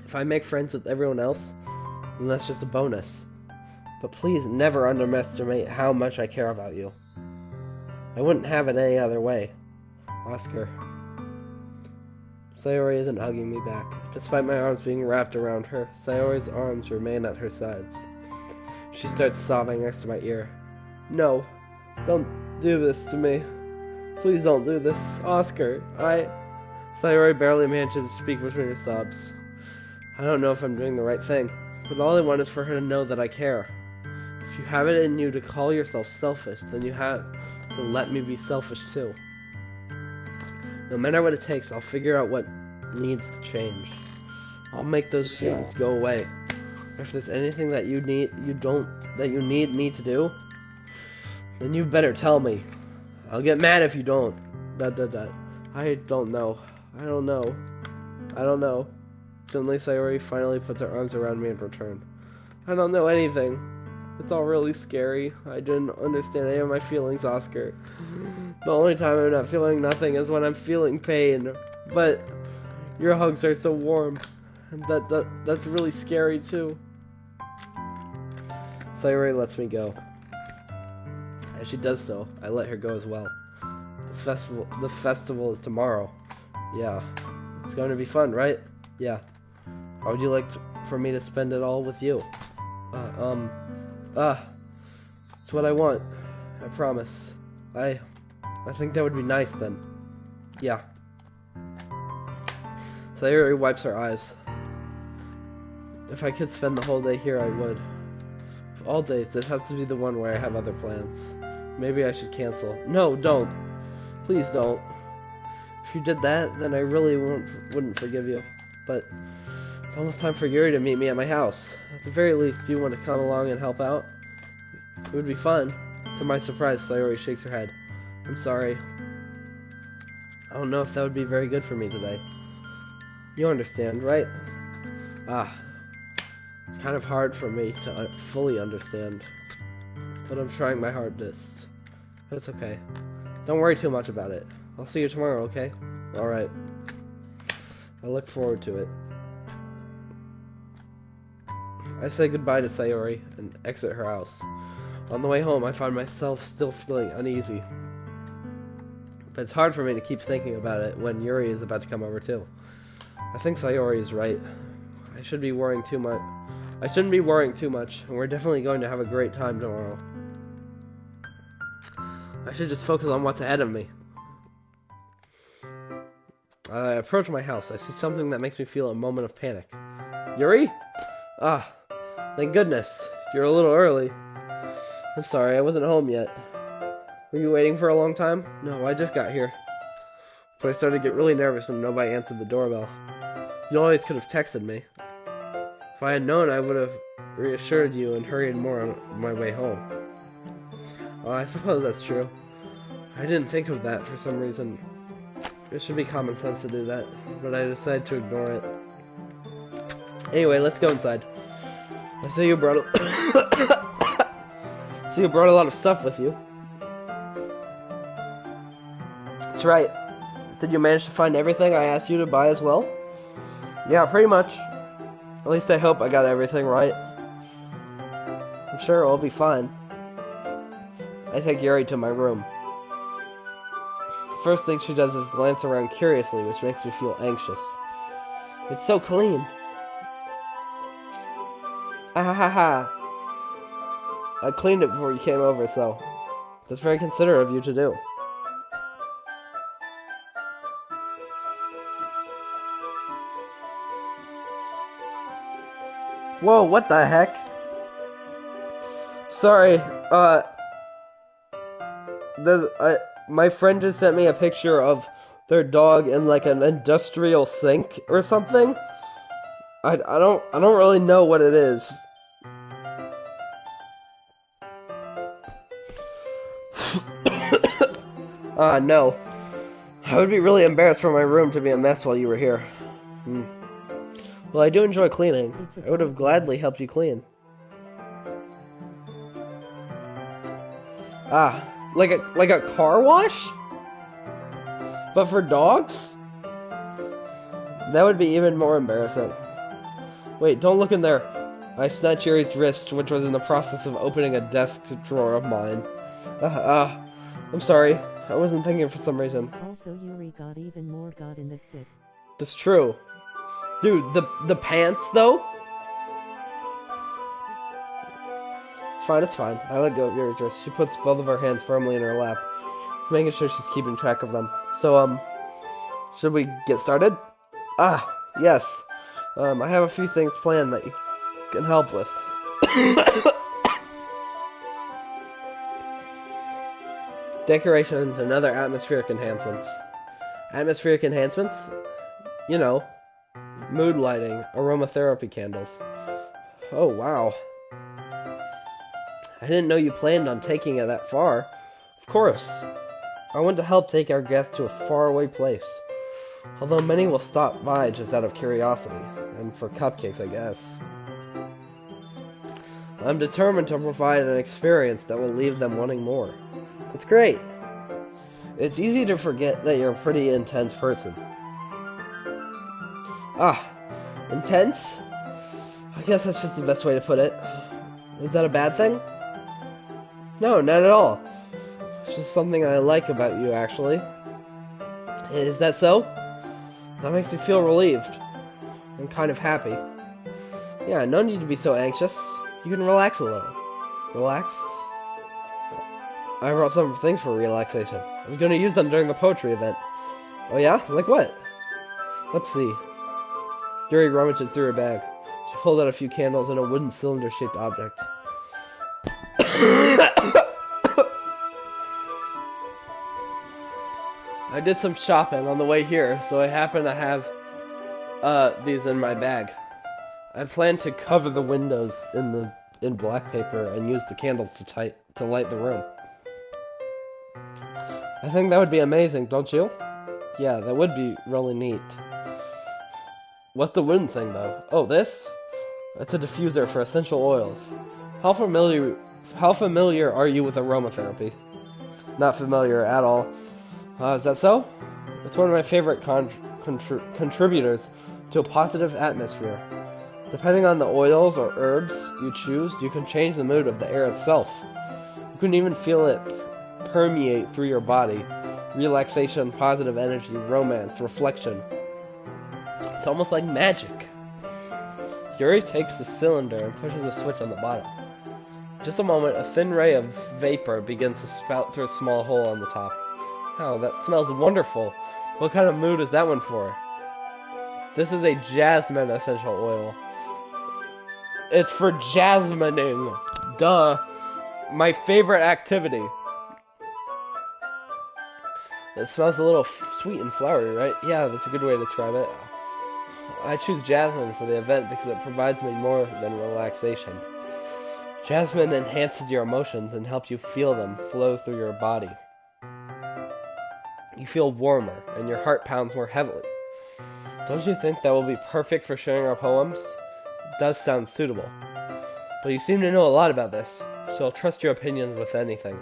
Speaker 3: If I make friends with everyone else, then that's just a bonus. But please never underestimate how much I care about you. I wouldn't have it any other way. Oscar. Sayori isn't hugging me back. Despite my arms being wrapped around her, Sayori's arms remain at her sides. She starts sobbing next to my ear. No, don't do this to me. Please don't do this, Oscar. Sayori barely manages to speak between her sobs. I don't know if I'm doing the right thing, but all I want is for her to know that I care. If you have it in you to call yourself selfish, then you have to let me be selfish too. No matter what it takes, I'll figure out what needs to change. I'll make those feelings go away. If there's anything that you need me to do, then you better tell me. I'll get mad if you don't. I don't know. I don't know. Gently, Sayori finally puts her arms around me in return. I don't know anything. It's all really scary. I didn't understand any of my feelings, Oscar. The only time I'm not feeling nothing is when I'm feeling pain. But your hugs are so warm. And that's really scary too. Sayori lets me go. As she does so, I let her go as well. The festival is tomorrow. Yeah. It's going to be fun, right? Yeah. How would you like for me to spend it all with you? It's what I want. I promise. I think that would be nice then. Yeah. Sayori wipes her eyes. If I could spend the whole day here, I would. Of all days, this has to be the one where I have other plans. Maybe I should cancel. No, don't. Please don't. If you did that, then I really wouldn't forgive you. But it's almost time for Yuri to meet me at my house. At the very least, do you want to come along and help out? It would be fun. To my surprise, Sayori shakes her head. I'm sorry. I don't know if that would be very good for me today. You understand, right? It's kind of hard for me to fully understand. But I'm trying my hardest. But it's okay. Don't worry too much about it. I'll see you tomorrow, okay? Alright. I look forward to it. I say goodbye to Sayori and exit her house. On the way home, I find myself still feeling uneasy. But it's hard for me to keep thinking about it when Yuri is about to come over too. I think Sayori is right. I shouldn't be worrying too much, and we're definitely going to have a great time tomorrow. I should just focus on what's ahead of me. I approach my house. I see something that makes me feel a moment of panic. Yuri? Thank goodness. You're a little early. I'm sorry, I wasn't home yet. Were you waiting for a long time? No, I just got here. But I started to get really nervous when nobody answered the doorbell. You always could have texted me. If I had known, I would have reassured you and hurried more on my way home. Well, I suppose that's true. I didn't think of that for some reason. It should be common sense to do that, but I decided to ignore it. Anyway, let's go inside. I see you brought so you brought a lot of stuff with you. That's right. Did you manage to find everything I asked you to buy as well? Yeah, pretty much. At least I hope I got everything right. I'm sure it'll be fine. I take Yuri to my room. The first thing she does is glance around curiously, which makes me feel anxious. It's so clean. Ha. I cleaned it before you came over, so that's very considerate of you to do. Whoa, what the heck? Sorry, my friend just sent me a picture of their dog in like an industrial sink or something. I don't really know what it is. No. I would be really embarrassed for my room to be a mess while you were here. Well, I do enjoy cleaning. I would have gladly helped you clean. Like a car wash? But for dogs? That would be even more embarrassing. Wait, don't look in there. I snatched Yuri's wrist, which was in the process of opening a desk drawer of mine. I'm sorry. I wasn't thinking for some reason.
Speaker 2: Also, Yuri got even more got in the fit.
Speaker 3: That's true. Dude, the pants, though? It's fine. I let go of Yuri's wrist. She puts both of her hands firmly in her lap, making sure she's keeping track of them. So, should we get started? Yes. I have a few things planned that you can help with. Decorations and other atmospheric enhancements. Atmospheric enhancements? You know, mood lighting, aromatherapy candles. Oh, wow. I didn't know you planned on taking it that far. Of course. I want to help take our guests to a faraway place. Although many will stop by just out of curiosity, and for cupcakes, I guess. I'm determined to provide an experience that will leave them wanting more. It's great. It's easy to forget that you're a pretty intense person. Ah, intense? I guess that's just the best way to put it. Is that a bad thing? No, not at all. It's just something I like about you, actually. Is that so? That makes me feel relieved. And kind of happy. Yeah, no need to be so anxious. You can relax a little. Relax? I brought some things for relaxation. I was going to use them during the poetry event. Oh yeah? Like what? Let's see. Yuri rummages through her bag. She pulled out a few candles and a wooden cylinder-shaped object. I did some shopping on the way here, so I happen to have these in my bag. I plan to cover the windows in black paper and use the candles to light the room. I think that would be amazing, don't you? Yeah, that would be really neat. What's the wooden thing, though? Oh, this? It's a diffuser for essential oils. How familiar are you with aromatherapy? Not familiar at all. Is that so? It's one of my favorite contributors to a positive atmosphere. Depending on the oils or herbs you choose, you can change the mood of the air itself. You can even feel it permeate through your body. Relaxation, positive energy, romance, reflection. It's almost like magic. Yuri takes the cylinder and pushes a switch on the bottom. In just a moment, a thin ray of vapor begins to spout through a small hole on the top. Oh, that smells wonderful. What kind of mood is that one for? This is a jasmine essential oil. It's for jasmining. Duh. My favorite activity. It smells a little sweet and flowery, right? Yeah, that's a good way to describe it. I choose jasmine for the event because it provides me more than relaxation. Jasmine enhances your emotions and helps you feel them flow through your body. You feel warmer, and your heart pounds more heavily. Don't you think that will be perfect for sharing our poems? It does sound suitable. But you seem to know a lot about this, so I'll trust your opinions with anything.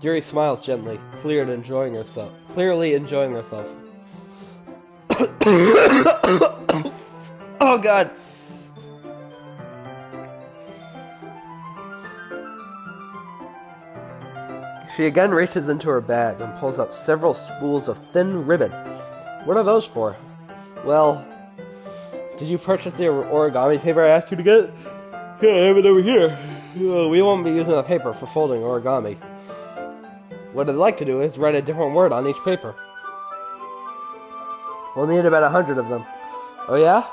Speaker 3: Yuri smiles gently, clearly enjoying herself. Oh god! She again reaches into her bag and pulls out several spools of thin ribbon. What are those for? Well, did you purchase the origami paper I asked you to get? Yeah, I have it over here. We won't be using the paper for folding origami. What I'd like to do is write a different word on each paper. We'll need about 100 of them. Oh yeah?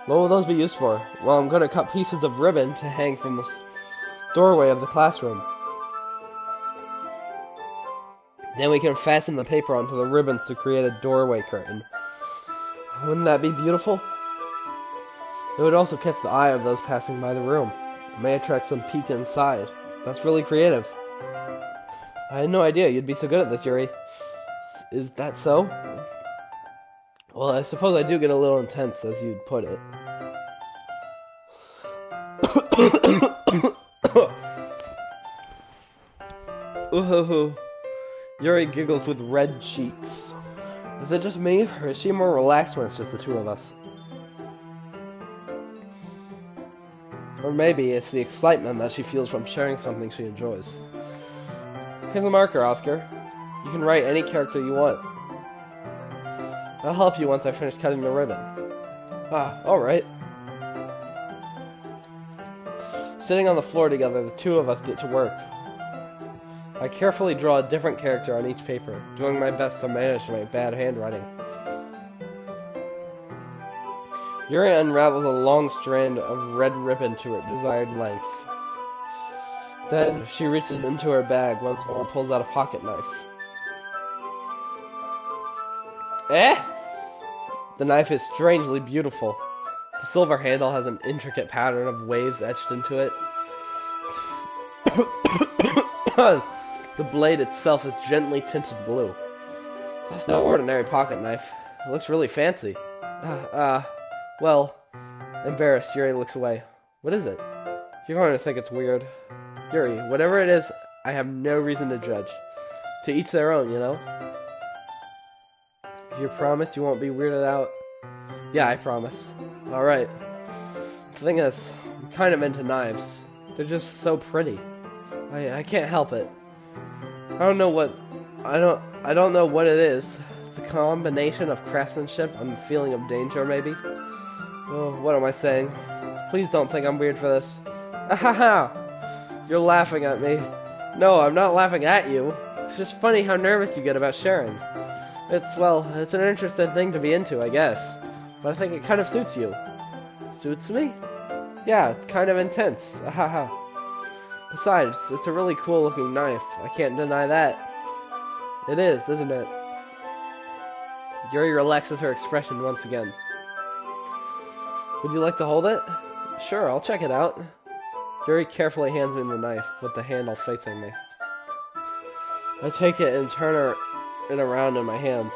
Speaker 3: What will those be used for? Well, I'm going to cut pieces of ribbon to hang from the doorway of the classroom. Then we can fasten the paper onto the ribbons to create a doorway curtain. Wouldn't that be beautiful? It would also catch the eye of those passing by the room. It may attract some peek inside. That's really creative. I had no idea you'd be so good at this, Yuri. Is that so? Well, I suppose I do get a little intense, as you'd put it. Ooh. Yuri giggles with red cheeks. Is it just me, or is she more relaxed when it's just the two of us? Or maybe it's the excitement that she feels from sharing something she enjoys. Here's a marker, Oscar. You can write any character you want. I'll help you once I finish cutting the ribbon. Ah, alright. Sitting on the floor together, the two of us get to work. I carefully draw a different character on each paper, doing my best to manage my bad handwriting. Yuri unravels a long strand of red ribbon to her desired length. Then, she reaches into her bag once more and pulls out a pocket knife. Eh? The knife is strangely beautiful. The silver handle has an intricate pattern of waves etched into it. The blade itself is gently tinted blue. That's no ordinary pocket knife. It looks really fancy. Well, embarrassed, Yuri looks away. What is it? You're going to think it's weird. Yuri, whatever it is, I have no reason to judge. To each their own, you know? You promised you won't be weirded out? Yeah, I promise. Alright. The thing is, I'm kind of into knives. They're just so pretty. I can't help it. I don't know what it is. The combination of craftsmanship and the feeling of danger, maybe? Oh, what am I saying? Please don't think I'm weird for this. Ahaha! You're laughing at me. No, I'm not laughing at you. It's just funny how nervous you get about sharing. It's an interesting thing to be into, I guess. But I think it kind of suits you. Suits me? Yeah, it's kind of intense. Ahaha. Besides, it's a really cool looking knife. I can't deny that. It is, isn't it? Yuri relaxes her expression once again. Would you like to hold it? Sure, I'll check it out. Yuri carefully hands me the knife, with the handle facing me. I take it and turn it around in my hands.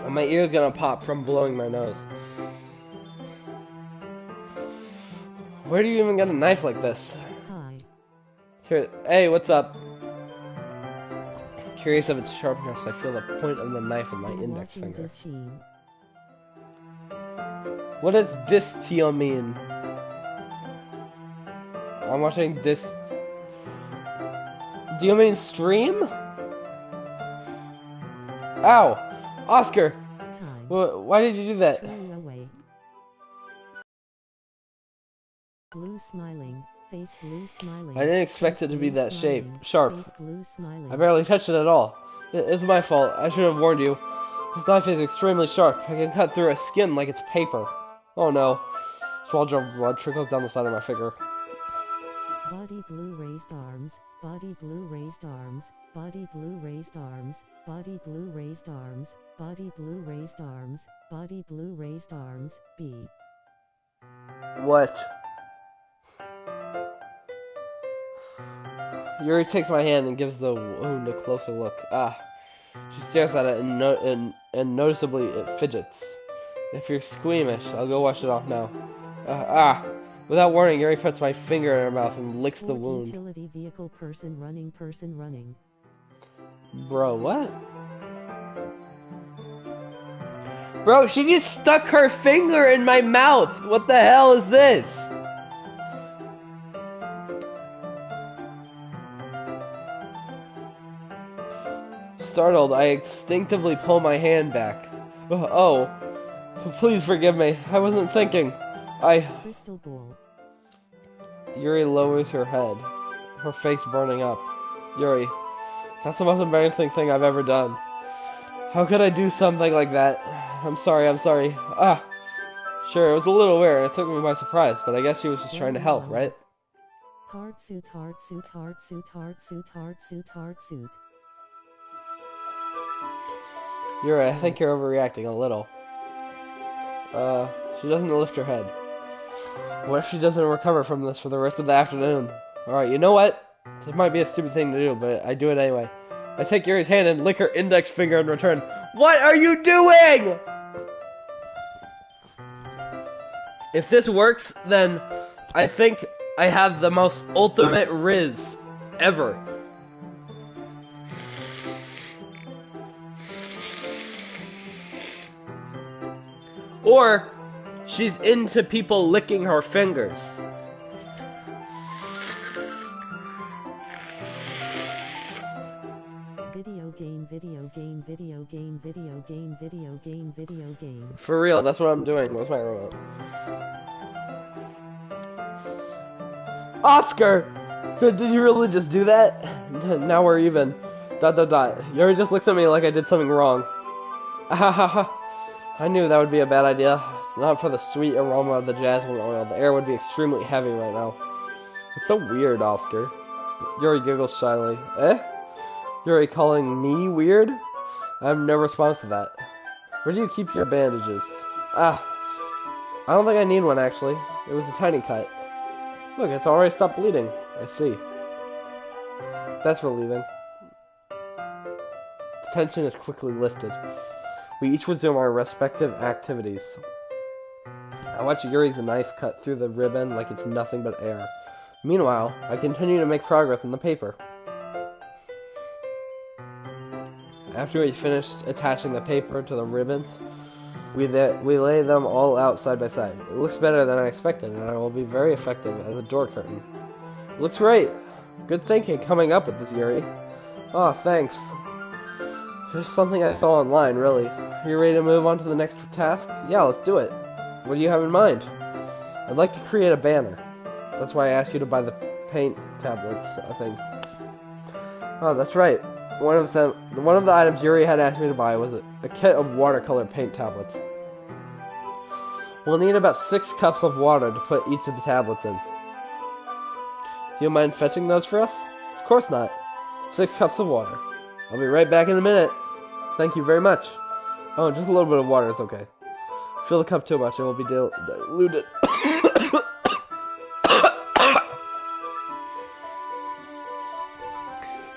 Speaker 3: And my ear's gonna pop from blowing my nose. Where do you even get a knife like this?
Speaker 2: Hi.
Speaker 3: Here, hey, what's up? Curious of its sharpness, I feel the point of the knife in my index finger.
Speaker 2: This sheen.
Speaker 3: What does distio mean? I'm watching dis... Do you mean stream? Ow! Oscar!
Speaker 2: Time.
Speaker 3: Why did you do that?
Speaker 2: Turning away. Blue smiling. Face blue smiling.
Speaker 3: I didn't expect it to be that shape. Sharp.
Speaker 2: Face blue smiling.
Speaker 3: I barely touched it at all. It's my fault. I should have warned you. This knife is extremely sharp. I can cut through a skin like it's paper. Oh no. Small drop of blood trickles down the side of my finger.
Speaker 2: Body blue raised arms. Body blue raised arms. Body blue raised arms. Body blue raised arms. Body blue raised arms. Body blue raised arms. B.
Speaker 3: What? Yuri takes my hand and gives the wound a closer look. Ah. She stares at it and noticeably it fidgets. If you're squeamish, I'll go wash it off now. Without warning, Yuri puts my finger in her mouth and licks the wound.
Speaker 2: Utility vehicle person running.
Speaker 3: Bro, what? Bro, she just stuck her finger in my mouth! What the hell is this? Startled, I instinctively pull my hand back. Oh, please forgive me. I wasn't thinking.
Speaker 2: Crystal ball.
Speaker 3: Yuri lowers her head, her face burning up. Yuri, that's the most embarrassing thing I've ever done. How could I do something like that? I'm sorry. Sure, it was a little weird. It took me by surprise, but I guess she was just trying to help, right?
Speaker 2: Hard suit.
Speaker 3: Yuri, I think you're overreacting a little. She doesn't lift her head. What if she doesn't recover from this for the rest of the afternoon? Alright, you know what? This might be a stupid thing to do, but I do it anyway. I take Yuri's hand and lick her index finger in return. What are you doing?! If this works, then I think I have the most ultimate Riz ever. Or, she's into people licking her fingers.
Speaker 2: Video game.
Speaker 3: For real, that's what I'm doing. What's my remote? Oscar! Did you really just do that? Now we're even. ... Yuri just looks at me like I did something wrong. I knew that would be a bad idea. It's not for the sweet aroma of the jasmine oil. The air would be extremely heavy right now. It's so weird, Oscar. Yuri giggles shyly. Eh? Yuri calling me weird? I have no response to that. Where do you keep your bandages? Ah, I don't think I need one actually. It was a tiny cut. Look, it's already stopped bleeding. I see. That's relieving. The tension is quickly lifted. We each resume our respective activities. I watch Yuri's knife cut through the ribbon like it's nothing but air. Meanwhile, I continue to make progress on the paper. After we finished attaching the paper to the ribbons, we lay them all out side by side. It looks better than I expected, and I will be very effective as a door curtain. It looks great. Good thinking coming up with this, Yuri. Oh, thanks. Just something I saw online, really. Are you ready to move on to the next task? Yeah, let's do it. What do you have in mind? I'd like to create a banner. That's why I asked you to buy the paint tablets, I think. Oh, that's right. One of the items Yuri had asked me to buy was a kit of watercolor paint tablets. We'll need about 6 cups of water to put each of the tablets in. Do you mind fetching those for us? Of course not. 6 cups of water. I'll be right back in a minute. Thank you very much. Oh, just a little bit of water is okay. Fill the cup too much and it will be diluted.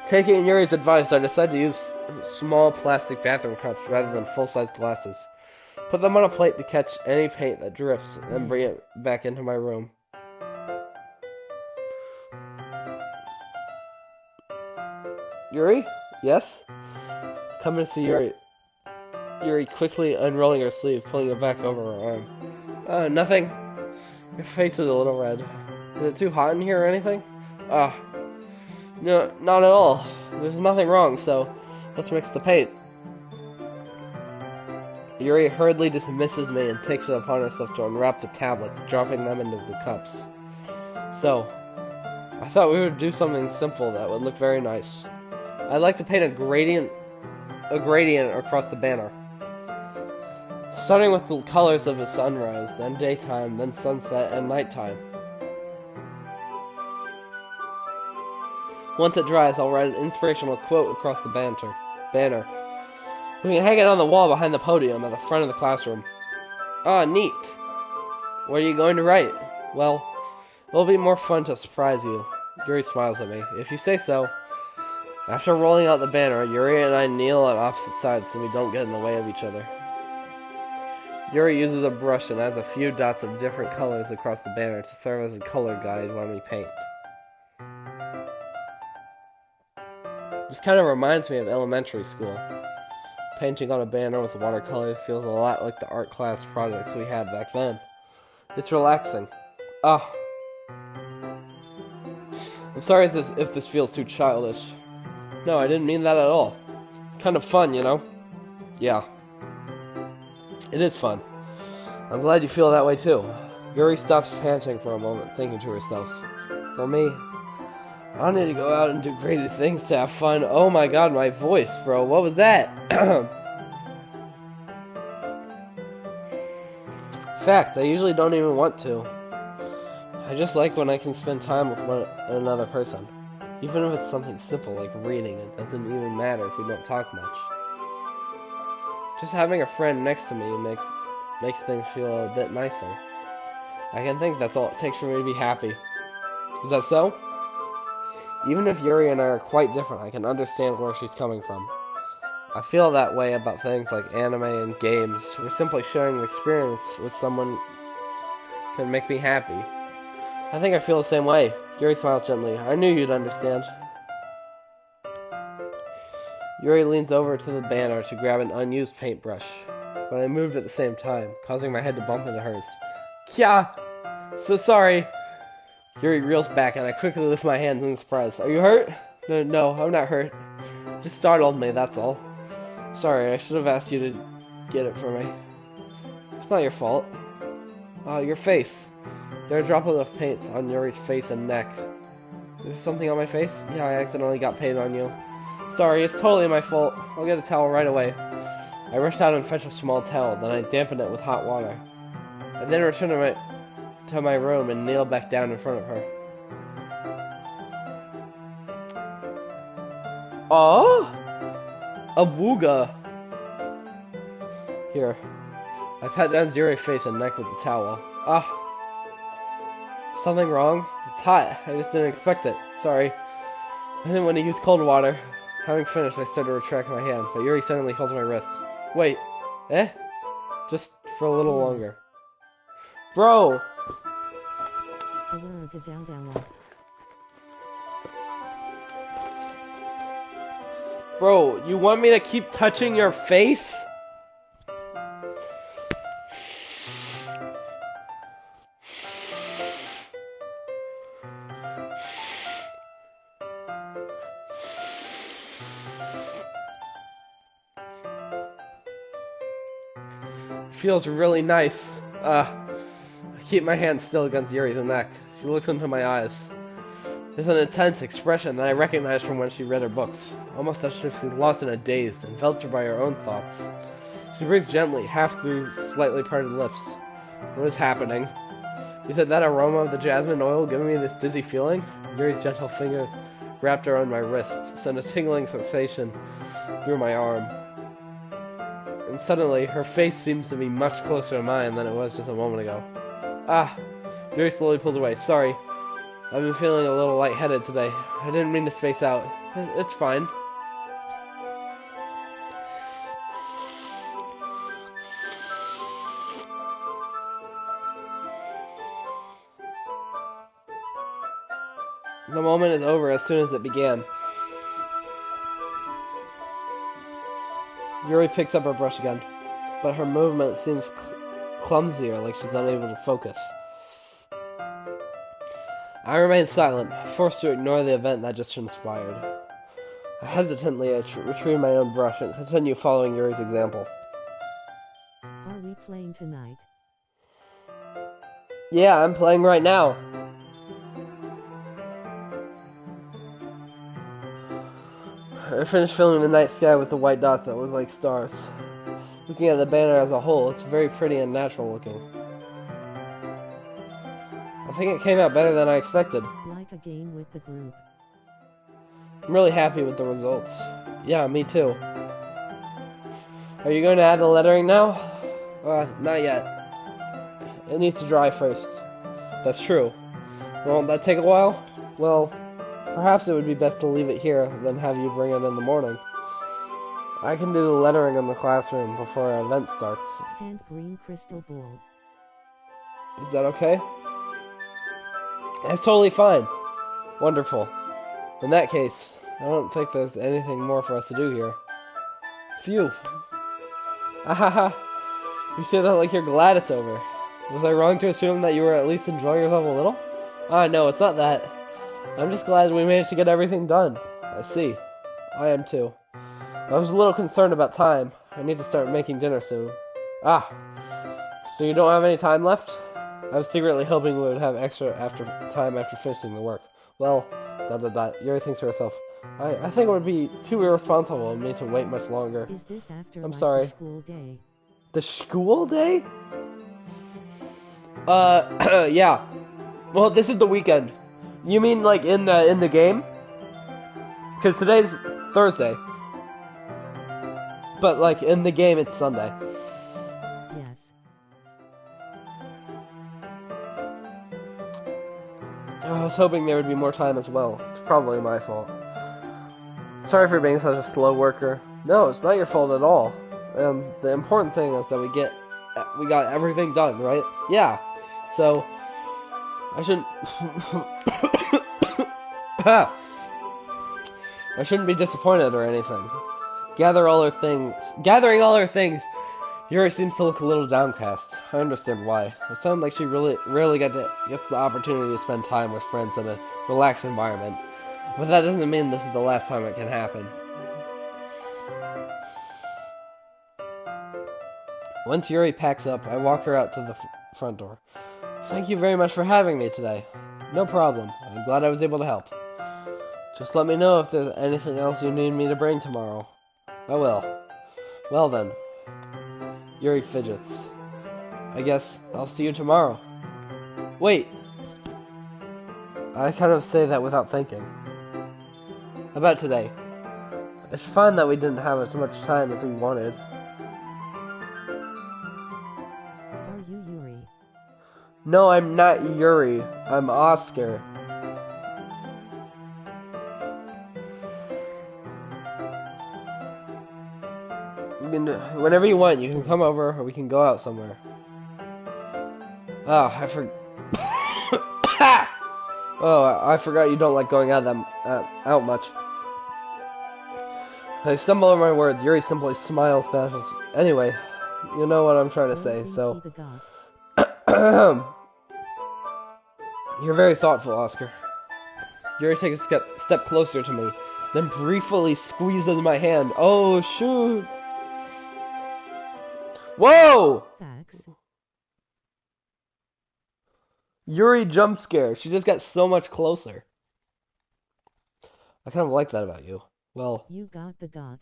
Speaker 3: Taking Yuri's advice, I decided to use small plastic bathroom cups rather than full-size glasses. Put them on a plate to catch any paint that drifts, and bring it back into my room. Yuri? Yes? Come and see Yuri. Yuri quickly unrolling her sleeve, pulling it back over her arm. Nothing. Your face is a little red. Is it too hot in here or anything? No, not at all. There's nothing wrong, so let's mix the paint. Yuri hurriedly dismisses me and takes it upon herself to unwrap the tablets, dropping them into the cups. So, I thought we would do something simple that would look very nice. I'd like to paint a gradient across the banner. Starting with the colors of a sunrise, then daytime, then sunset, and nighttime. Once it dries, I'll write an inspirational quote across the banner. We can hang it on the wall behind the podium at the front of the classroom. Ah, neat. What are you going to write? Well, it'll be more fun to surprise you. Yuri smiles at me. If you say so. After rolling out the banner, Yuri and I kneel on opposite sides so we don't get in the way of each other. Yuri uses a brush and adds a few dots of different colors across the banner to serve as a color guide when we paint. This kind of reminds me of elementary school. Painting on a banner with watercolors feels a lot like the art class projects we had back then. It's relaxing. I'm sorry if this feels too childish. No, I didn't mean that at all. Kind of fun, you know? Yeah. It is fun. I'm glad you feel that way too. Yuri stops panting for a moment, thinking to herself. For me, I need to go out and do crazy things to have fun. Oh my god, my voice, bro. What was that? Fact, I usually don't even want to. I just like when I can spend time with another person. Even if it's something simple like reading, it doesn't even matter if we don't talk much. Just having a friend next to me makes things feel a bit nicer. I can think that's all it takes for me to be happy. Is that so? Even if Yuri and I are quite different, I can understand where she's coming from. I feel that way about things like anime and games, where simply sharing an experience with someone can make me happy. I think I feel the same way. Yuri smiles gently. I knew you'd understand. Yuri leans over to the banner to grab an unused paintbrush, but I moved at the same time, causing my head to bump into hers. Kya! So sorry! Yuri reels back, and I quickly lift my hands in surprise. Are you hurt? No, I'm not hurt. Just startled me, that's all. Sorry, I should have asked you to get it for me. It's not your fault. Your face. There are droplets of paint on Yuri's face and neck. Is there something on my face? Yeah, I accidentally got paint on you. Sorry, it's totally my fault. I'll get a towel right away. I rushed out and fetched a small towel, then I dampened it with hot water. I then returned to my room and kneeled back down in front of her. Oh? A wooga. Here. I pat down Yuri's face and neck with the towel. Ah. Something wrong? It's hot. I just didn't expect it. Sorry. I didn't want to use cold water. Having finished, I started to retract my hand, but Yuri suddenly holds my wrist. Wait. Eh? Just for a little longer. Bro! Bro, you want me to keep touching your face? Feels really nice. I keep my hand still against Yuri's neck. She looks into my eyes. There's an intense expression that I recognize from when she read her books, almost as if she's lost in a daze, enveloped by her own thoughts. She breathes gently, half through slightly parted lips. What is happening? Is it that aroma of the jasmine oil giving me this dizzy feeling? Yuri's gentle fingers wrapped around my wrist, sent a tingling sensation through my arm. And suddenly, her face seems to be much closer to mine than it was just a moment ago. Ah! Yuri slowly pulls away. Sorry. I've been feeling a little lightheaded today. I didn't mean to space out. It's fine. The moment is over as soon as it began. Yuri picks up her brush again, but her movement seems clumsier, like she's unable to focus. I remain silent, forced to ignore the event that just transpired. I hesitantly retrieve my own brush and continue following Yuri's example.
Speaker 2: Are we playing tonight?
Speaker 3: Yeah, I'm playing right now. I finished filling the night sky with the white dots that look like stars. Looking at the banner as a whole, it's very pretty and natural looking. I think it came out better than I expected.
Speaker 2: Like a game with the group.
Speaker 3: I'm really happy with the results. Yeah, me too. Are you going to add the lettering now? Not yet. It needs to dry first. That's true. Won't that take a while? Well, perhaps it would be best to leave it here than have you bring it in the morning. I can do the lettering in the classroom before our event starts.
Speaker 2: And green crystal ball.
Speaker 3: Is that okay? That's totally fine. Wonderful. In that case, I don't think there's anything more for us to do here. Phew. Ahaha. You say that like you're glad it's over. Was I wrong to assume that you were at least enjoying yourself a little? No, it's not that. I'm just glad we managed to get everything done. I see. I am too. I was a little concerned about time. I need to start making dinner soon. So you don't have any time left? I was secretly hoping we would have extra time after finishing the work. Well, ... Yuri thinks to herself. I think it would be too irresponsible of me to wait much longer.
Speaker 2: Is this after
Speaker 3: I'm sorry.
Speaker 2: the school day?
Speaker 3: The school day? Yeah. Well, this is the weekend. You mean like in the game? Because today's Thursday. But like in the game, it's Sunday.
Speaker 2: Yes.
Speaker 3: I was hoping there would be more time as well. It's probably my fault. Sorry for being such a slow worker. No, it's not your fault at all. And the important thing is that we got everything done, right? Yeah. So I shouldn't I shouldn't be disappointed or anything. Gathering all her things, Yuri seems to look a little downcast. I understand why. It sounds like she rarely gets the opportunity to spend time with friends in a relaxed environment. But that doesn't mean this is the last time it can happen. Once Yuri packs up, I walk her out to the front door. Thank you very much for having me today. No problem. I'm glad I was able to help. Just let me know if there's anything else you need me to bring tomorrow. I will. Well then. Yuri fidgets. I guess I'll see you tomorrow. Wait. I kind of say that without thinking. About today. It's fine that we didn't have as much time as we wanted. No, I'm not Yuri. I'm Oscar. Whenever you want, you can come over or we can go out somewhere. Oh, I forgot. Oh, I forgot you don't like going out out much. I stumble over my words. Yuri simply smiles, bashful. Anyway, you know what I'm trying to say, so. You're very thoughtful, Oscar. Yuri takes a step closer to me, then briefly squeezes my hand. Oh, shoot. Whoa!
Speaker 2: Facts.
Speaker 3: Yuri jump scare. She just got so much closer. I kind of like that about you. Well,
Speaker 2: You got the dot.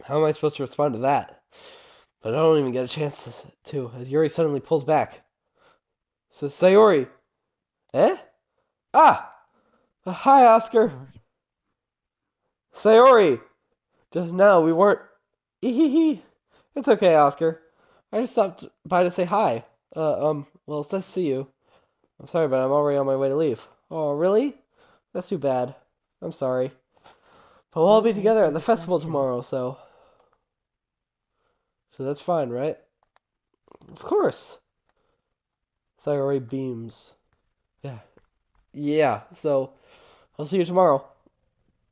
Speaker 3: how am I supposed to respond to that? But I don't even get a chance to as Yuri suddenly pulls back. So, Sayori. Eh? Ah! Hi, Oscar. Sayori! Just now, we weren't... Ehehe. It's okay, Oscar. I just stopped by to say hi. Well, it's nice to see you. I'm sorry, but I'm already on my way to leave. Oh, really? That's too bad. I'm sorry. But we'll all be together at the festival tomorrow, so... So that's fine, right? Of course. Sayori beams. Yeah. Yeah, so... I'll see you tomorrow.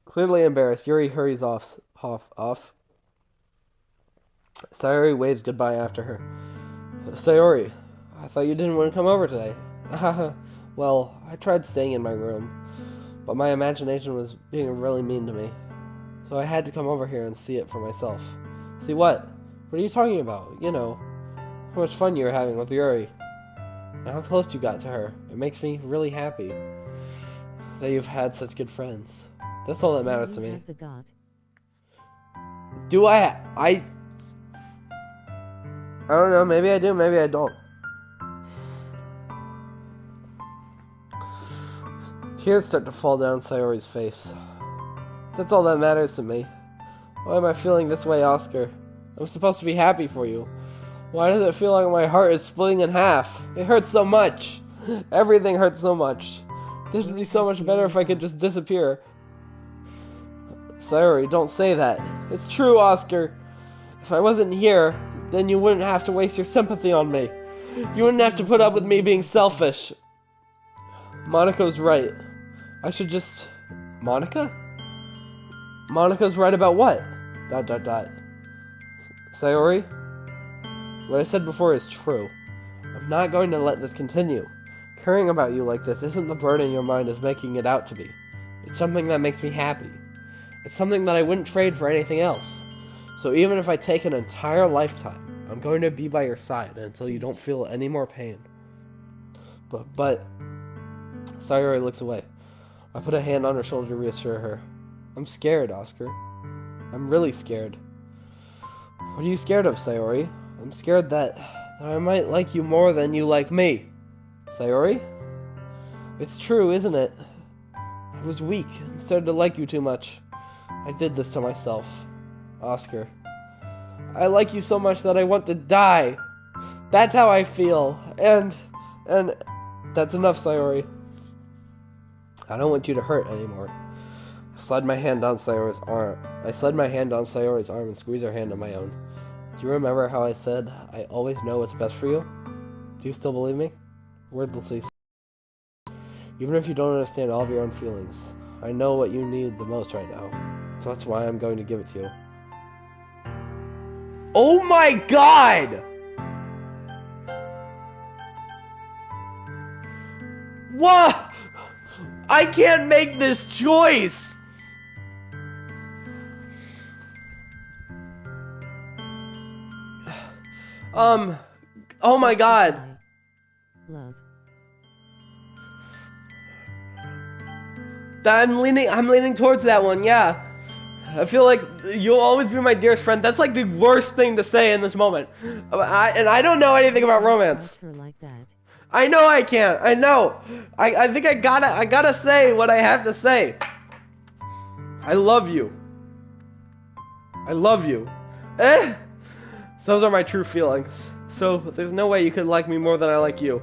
Speaker 3: Clearly embarrassed, Yuri hurries off. Sayori waves goodbye after her. Sayori, I thought you didn't want to come over today. Well, I tried staying in my room, but my imagination was being really mean to me. So I had to come over here and see it for myself. See what? What are you talking about? You know, how much fun you were having with Yuri. And how close you got to her. It makes me really happy that you've had such good friends. That's all that matters to me. Do I don't know, maybe I do, maybe I don't. Tears start to fall down Sayori's face. That's all that matters to me. Why am I feeling this way, Oscar? I'm supposed to be happy for you. Why does it feel like my heart is splitting in half? It hurts so much. Everything hurts so much. This would be so much better if I could just disappear. Sayori, don't say that. It's true, Oscar. If I wasn't here, then you wouldn't have to waste your sympathy on me. You wouldn't have to put up with me being selfish. Monica's right. I should just... Monica? Monica's right about what? ... Sayori? What I said before is true. I'm not going to let this continue. Caring about you like this isn't the burden your mind is making it out to be. It's something that makes me happy. It's something that I wouldn't trade for anything else. So even if I take an entire lifetime, I'm going to be by your side until you don't feel any more pain. But... Sayori looks away. I put a hand on her shoulder to reassure her. I'm scared, Oscar. I'm really scared. What are you scared of, Sayori? I'm scared that I might like you more than you like me. Sayori? It's true, isn't it? I was weak and started to like you too much. I did this to myself. Oscar. I like you so much that I want to die. That's how I feel. And that's enough, Sayori. I don't want you to hurt anymore. I slid my hand down Sayori's arm. And squeezed her hand on my own. Do you remember how I said I always know what's best for you? Do you still believe me? Wordlessly. Even if you don't understand all of your own feelings, I know what you need the most right now. So that's why I'm going to give it to you. Oh my god! What? I can't make this choice! Oh my god.
Speaker 2: Love.
Speaker 3: I'm leaning towards that one, yeah. I feel like you'll always be my dearest friend. That's like the worst thing to say in this moment. And I don't know anything about romance.
Speaker 2: Like that.
Speaker 3: I know I can't. I know. I think I gotta say what I have to say. I love you. I love you. Eh? So those are my true feelings. so there's no way you could like me more than I like you.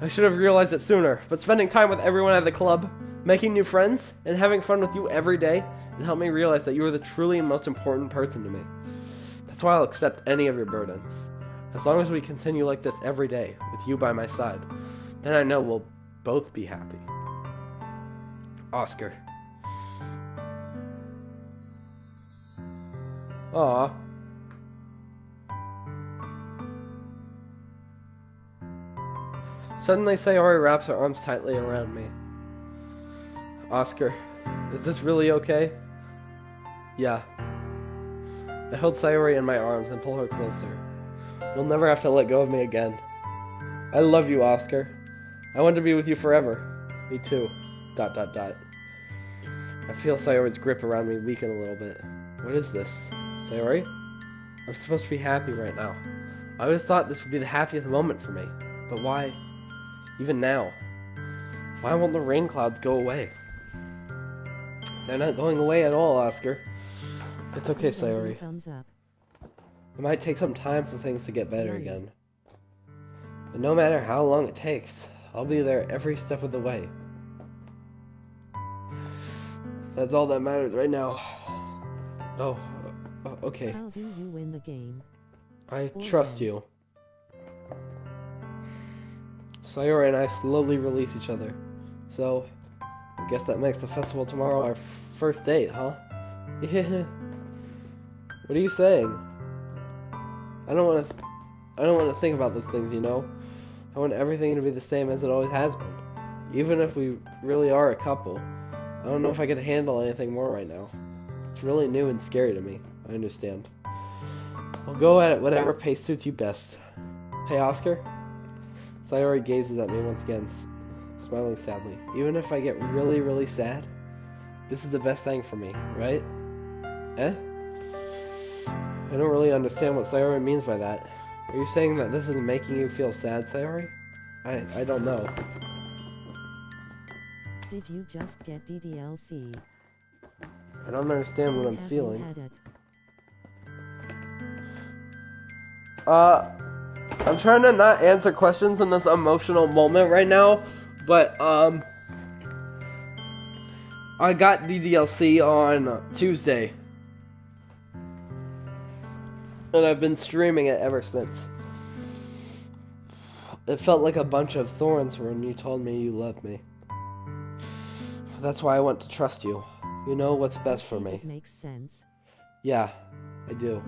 Speaker 3: I should have realized it sooner, but spending time with everyone at the club, making new friends, and having fun with you every day, it helped me realize that you are the truly most important person to me. That's why I'll accept any of your burdens. As long as we continue like this every day, with you by my side, then I know we'll both be happy. Oscar. Aww. Suddenly, Sayori wraps her arms tightly around me. Oscar, is this really okay? Yeah. I held Sayori in my arms and pulled her closer. You'll never have to let go of me again. I love you, Oscar. I want to be with you forever. Me too. ... I feel Sayori's grip around me weaken a little bit. What is this? Sayori? I'm supposed to be happy right now. I always thought this would be the happiest moment for me. But why? Even now. Why won't the rain clouds go away? They're not going away at all, Oscar. It's okay, Sayori. It might take some time for things to get better again. But no matter how long it takes, I'll be there every step of the way. That's all that matters right now. Oh, okay.
Speaker 2: How do you win the game?
Speaker 3: I trust you. Sayori and I slowly release each other. So, I guess that makes the festival tomorrow our first date, huh? Yeah. What are you saying? I don't want to think about those things, you know? I want everything to be the same as it always has been. Even if we really are a couple, I don't know if I can handle anything more right now. It's really new and scary to me. I understand. I'll go at it whatever pace suits you best. Hey, Oscar? Sayori gazes at me once again, smiling sadly. Even if I get really, really sad, this is the best thing for me, right? Eh? I don't really understand what Sayori means by that. Are you saying that this is making you feel sad, Sayori? I don't know.
Speaker 2: Did you just get DDLC?
Speaker 3: I don't understand what I'm
Speaker 2: Have
Speaker 3: feeling.
Speaker 2: you had it?
Speaker 3: I'm trying to not answer questions in this emotional moment right now, but, I got DDLC on Tuesday. And I've been streaming it ever since. It felt like a bunch of thorns when you told me you loved me. That's why I want to trust you. You know what's best for me.
Speaker 2: It makes sense.
Speaker 3: Yeah, I do.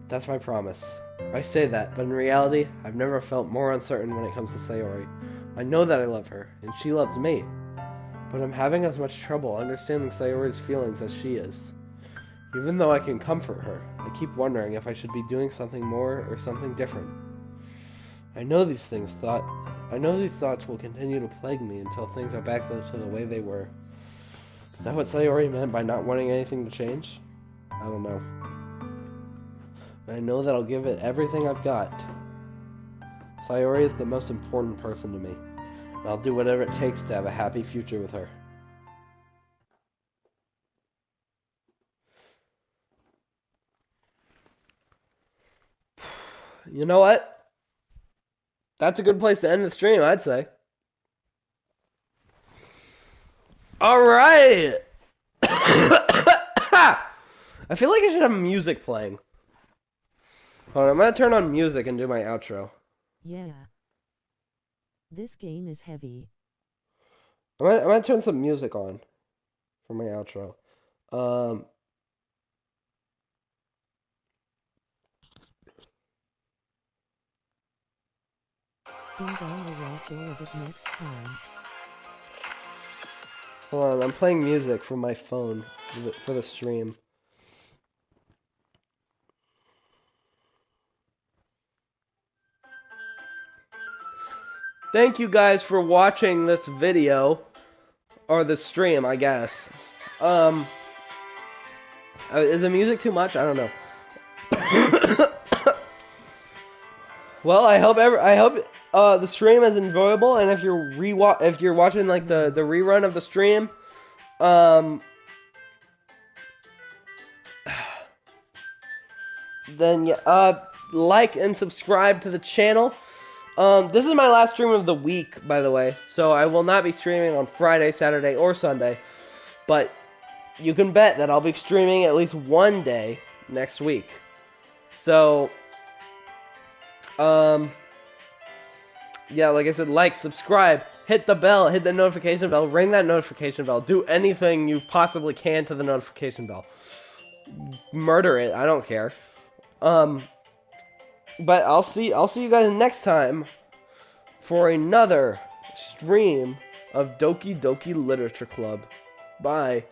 Speaker 3: That's my promise. I say that, but in reality, I've never felt more uncertain when it comes to Sayori. I know that I love her, and she loves me. But I'm having as much trouble understanding Sayori's feelings as she is. Even though I can comfort her, I keep wondering if I should be doing something more or something different. I know these thoughts will continue to plague me until things are back to the way they were. Is that what Sayori meant by not wanting anything to change? I don't know. But I know that I'll give it everything I've got. Sayori is the most important person to me, and I'll do whatever it takes to have a happy future with her. You know what? That's a good place to end the stream, I'd say. Alright! I feel like I should have music playing. Hold on, I'm gonna turn on music and do my outro.
Speaker 2: Yeah. This game is heavy.
Speaker 3: I'm gonna turn some music on for my outro.
Speaker 2: Ding dong, I'll watch all of it next time.
Speaker 3: Hold on, I'm playing music from my phone for the stream. Thank you guys for watching this video, or the stream, I guess. Is the music too much? I don't know. Well, I hope the stream is enjoyable, and if you're watching like the rerun of the stream, then yeah, like and subscribe to the channel. This is my last stream of the week, by the way, so I will not be streaming on Friday, Saturday, or Sunday, but you can bet that I'll be streaming at least one day next week. So, yeah, like I said, like, subscribe, hit the bell, hit the notification bell, ring that notification bell, do anything you possibly can to the notification bell. Murder it, I don't care. But I'll see you guys next time for another stream of Doki Doki Literature Club. Bye.